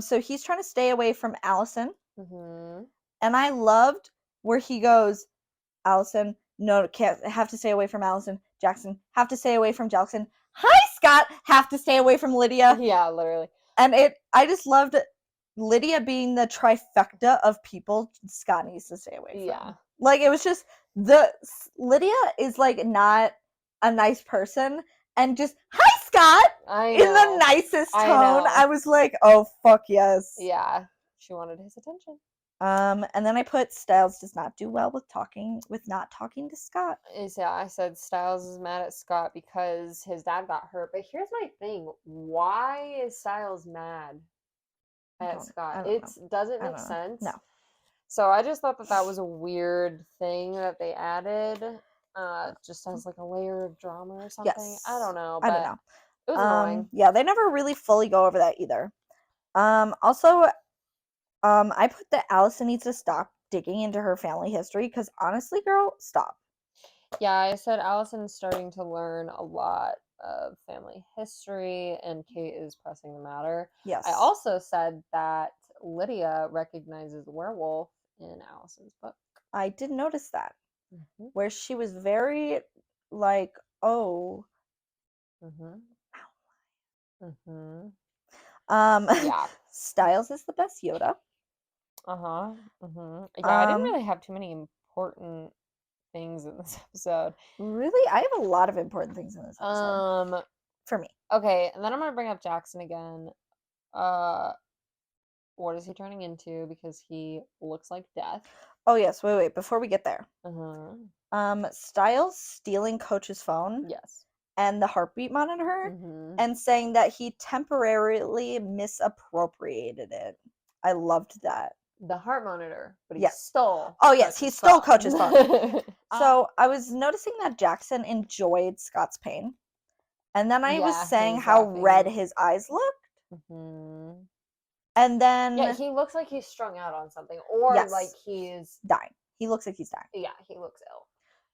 B: so he's trying to stay away from Allison. And I loved where he goes, Allison, no, can't, have to stay away from Allison. Jackson, have to stay away from Jackson. Hi, Scott, have to stay away from Lydia.
A: Yeah, literally.
B: And I just loved Lydia being the trifecta of people Scott needs to stay away from.
A: Yeah.
B: Like, it was just, Lydia is, like, not a nice person, and just, hi, Scott, in the nicest tone. I was like, oh, fuck yes.
A: Yeah, she wanted his attention.
B: And then I put Styles does not do well with not talking to Scott.
A: Yeah, I said Styles is mad at Scott because his dad got hurt. But here's my thing: why is Styles mad at Scott? It doesn't make sense.
B: No.
A: So I just thought that was a weird thing that they added, just as like a layer of drama or something.
B: Yes.
A: I don't know.
B: I don't know.
A: It was annoying.
B: Yeah, they never really fully go over that either. Also, I put that Allison needs to stop digging into her family history because honestly, girl, stop.
A: Yeah, I said Allison's starting to learn a lot of family history, and Kate is pressing the matter.
B: Yes.
A: I also said that Lydia recognizes the werewolf in Allison's book.
B: I did notice that, where she was very like, oh.
A: Yeah.
B: Styles is the best Yoda.
A: Yeah, I didn't really have too many important things in this episode.
B: Really? I have a lot of important things in this episode. For me.
A: Okay, and then I'm gonna bring up Jackson again. What is he turning into? Because he looks like death.
B: Oh yes, wait, before we get there. Styles stealing Coach's phone.
A: Yes.
B: And the heartbeat monitor, and saying that he temporarily misappropriated it. I loved that.
A: The heart monitor, but he stole.
B: Oh yes, he stole Coach's phone. So I was noticing that Jackson enjoyed Scott's pain, And then I was
A: Yeah, he
B: saying
A: was
B: how
A: laughing.
B: red his eyes looked. And then
A: yeah, he looks like he's strung out on something, or
B: Yes.
A: like he's
B: dying. He looks like he's dying.
A: yeah, he looks ill.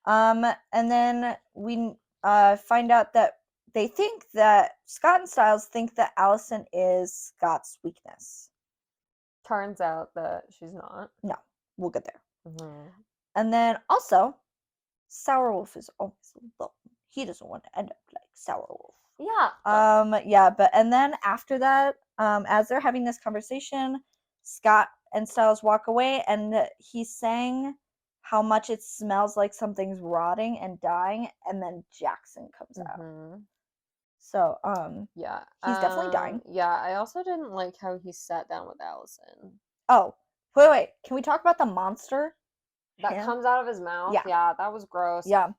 B: And then we find out that they think that Scott and Styles think that Allison is Scott's weakness.
A: Turns out that she's not.
B: No, we'll get there.
A: Mm-hmm.
B: And then also, Sourwolf is always alone. He doesn't want to end up like Sourwolf.
A: Yeah.
B: Yeah, but and then after that, as they're having this conversation, Scott and Styles walk away, and he's saying how much it smells like something's rotting and dying, and then Jackson comes out. So,
A: yeah,
B: he's definitely dying.
A: Yeah, I also didn't like how he sat down with Allison.
B: Oh, wait. Can we talk about the monster
A: that comes out of his mouth? Yeah, that was gross.
B: Yeah.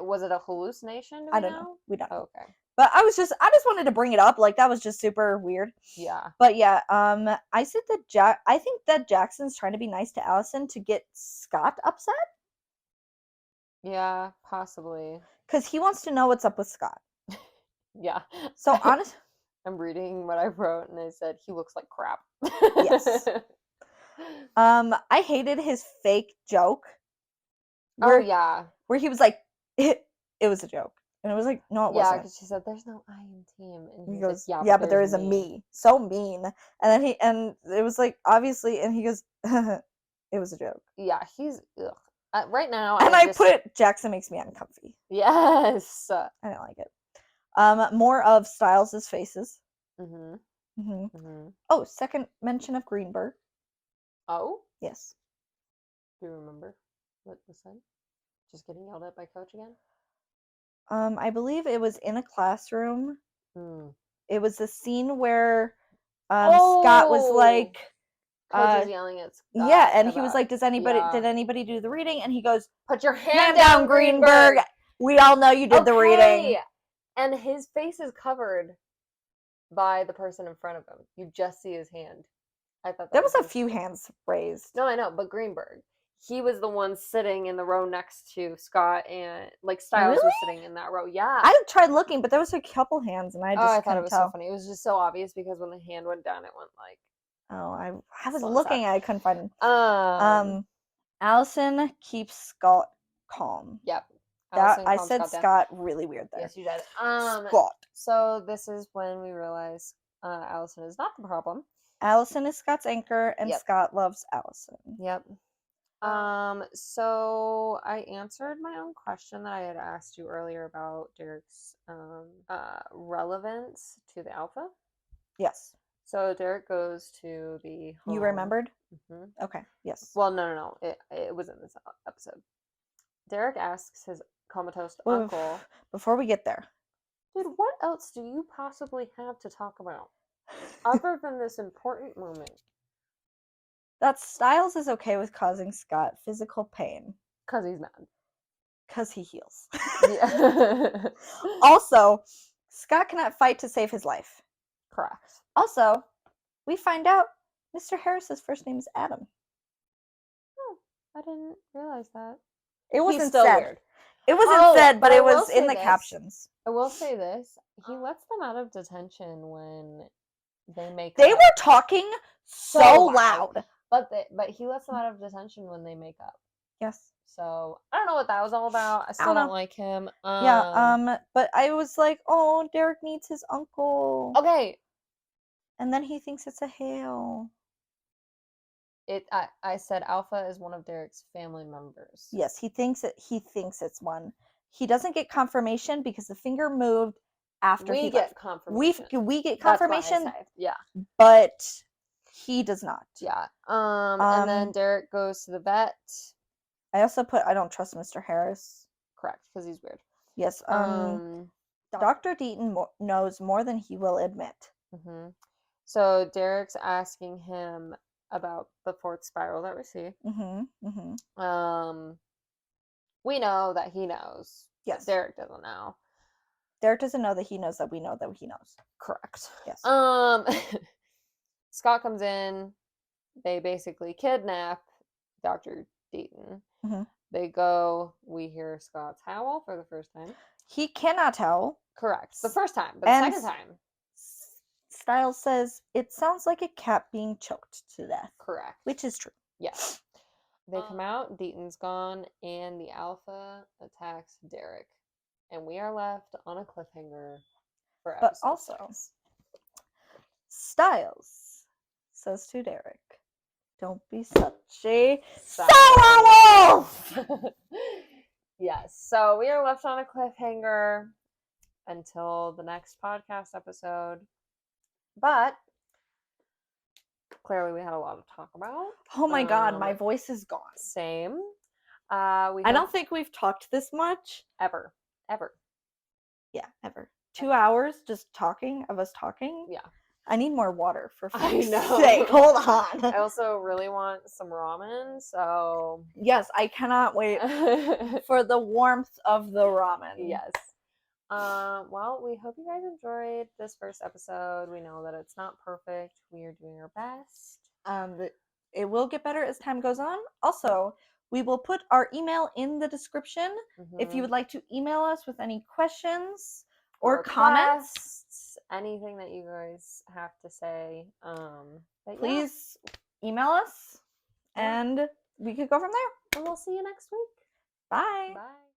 A: Was it a hallucination?
B: I don't know. We don't know.
A: Okay.
B: But I just wanted to bring it up. Like, that was just super weird.
A: Yeah.
B: But yeah, I said that I think that Jackson's trying to be nice to Allison to get Scott upset.
A: Yeah, possibly.
B: Because he wants to know what's up with Scott.
A: Yeah.
B: So honest,
A: I'm reading what I wrote, and I said he looks like crap.
B: Yes. I hated his fake joke.
A: Oh yeah.
B: Where he was like, it was a joke. And it was like, no, it wasn't.
A: Yeah, because she said, "There's no I in team," and
B: he goes, "Yeah, but there is a me." So mean. And then and it was like, obviously, and he goes, "It was a joke."
A: Yeah, he's right now.
B: And I put it, Jackson makes me uncomfy.
A: Yes.
B: I don't like it. More of Styles' faces. Oh, second mention of Greenberg.
A: Oh?
B: Yes.
A: Do you remember what was said? Just getting yelled at by coach again?
B: I believe it was in a classroom. It was the scene where Scott was like,
A: coach was yelling at Scott.
B: Yeah, and he was like, did anybody do the reading? And he goes,
A: "Put your hand down,
B: Greenberg. We all know you did the reading."
A: And his face is covered by the person in front of him. You just see his hand. I thought
B: there was a few hands raised.
A: No, I know, but Greenberg. He was the one sitting in the row next to Scott, and like Styles was sitting in that row. Yeah,
B: I tried looking, but there was a couple hands, and I
A: thought it was so funny. It was just so obvious because when the hand went down, it went like.
B: Oh, I was looking, I couldn't find him. Allison keeps Scott calm.
A: Yep.
B: I said Scott really weird there.
A: Yes, you did.
B: Scott.
A: So this is when we realize Allison is not the problem.
B: Allison is Scott's anchor, and Scott loves Allison.
A: Yep. So I answered my own question that I had asked you earlier about Derek's relevance to the Alpha.
B: Yes.
A: So Derek goes to the home.
B: You remembered? Okay. Yes.
A: Well, no. It was in this episode. Derek asks his comatose uncle.
B: Before we get there.
A: Dude, what else do you possibly have to talk about other than this important moment?
B: That Styles is okay with causing Scott physical pain.
A: Because he's mad.
B: Because he heals.
A: Yeah.
B: Also, Scott cannot fight to save his life.
A: Correct.
B: Also, we find out Mr. Harris's first name is Adam.
A: Oh, I didn't realize that.
B: It wasn't said. Weird. It wasn't said, but it was in the captions.
A: I will say this. He lets them out of detention when they make
B: They were talking so loud.
A: But he lets them out of detention when they make up.
B: Yes.
A: So I don't know what that was all about. I still don't like him.
B: But I was like, oh, Derek needs his uncle.
A: Okay.
B: And then he thinks it's a hail.
A: I said Alpha is one of Derek's family members.
B: Yes, he thinks it's one. He doesn't get confirmation because the finger moved after
A: we get confirmation.
B: We get confirmation.
A: That's what I say. Yeah.
B: But he does not.
A: Yeah. And then Derek goes to the vet.
B: I also put I don't trust Mr. Harris.
A: Correct, because he's weird.
B: Yes. Dr. Deaton knows more than he will admit.
A: So Derek's asking him about the fourth spiral that we see. We know that he knows. Yes. Derek doesn't know.
B: Derek doesn't know that he knows that we know that he knows.
A: Correct.
B: Yes.
A: Scott comes in. They basically kidnap Dr. Deaton. They go, we hear Scott's howl for the first time.
B: He cannot tell.
A: Correct. The first time, but the second time.
B: Styles says, it sounds like a cat being choked to death.
A: Correct.
B: Which is true.
A: Yes. They come out, Deaton's gone, and the Alpha attacks Derek. And we are left on a cliffhanger for episode 6. But also,
B: Styles says to Derek, don't be such a sour wolf!
A: Yes, so we are left on a cliffhanger until the next podcast episode. But clearly we had a lot to talk about.
B: Oh my god, my voice is gone.
A: Same.
B: I don't think we've talked this much.
A: Ever.
B: Yeah, ever. 2 hours just talking, of us talking?
A: Yeah.
B: I need more water, for fuck's sake. Hold on.
A: I also really want some ramen, so...
B: Yes, I cannot wait for the warmth of the ramen.
A: Yes. Well, we hope you guys enjoyed this first episode. We know that it's not perfect. We are doing our best.
B: It will get better as time goes on. Also, we will put our email in the description if you would like to email us with any questions or comments.
A: Anything that you guys have to say.
B: Please email us and we could go from there.
A: And we'll see you next week.
B: Bye.
A: Bye.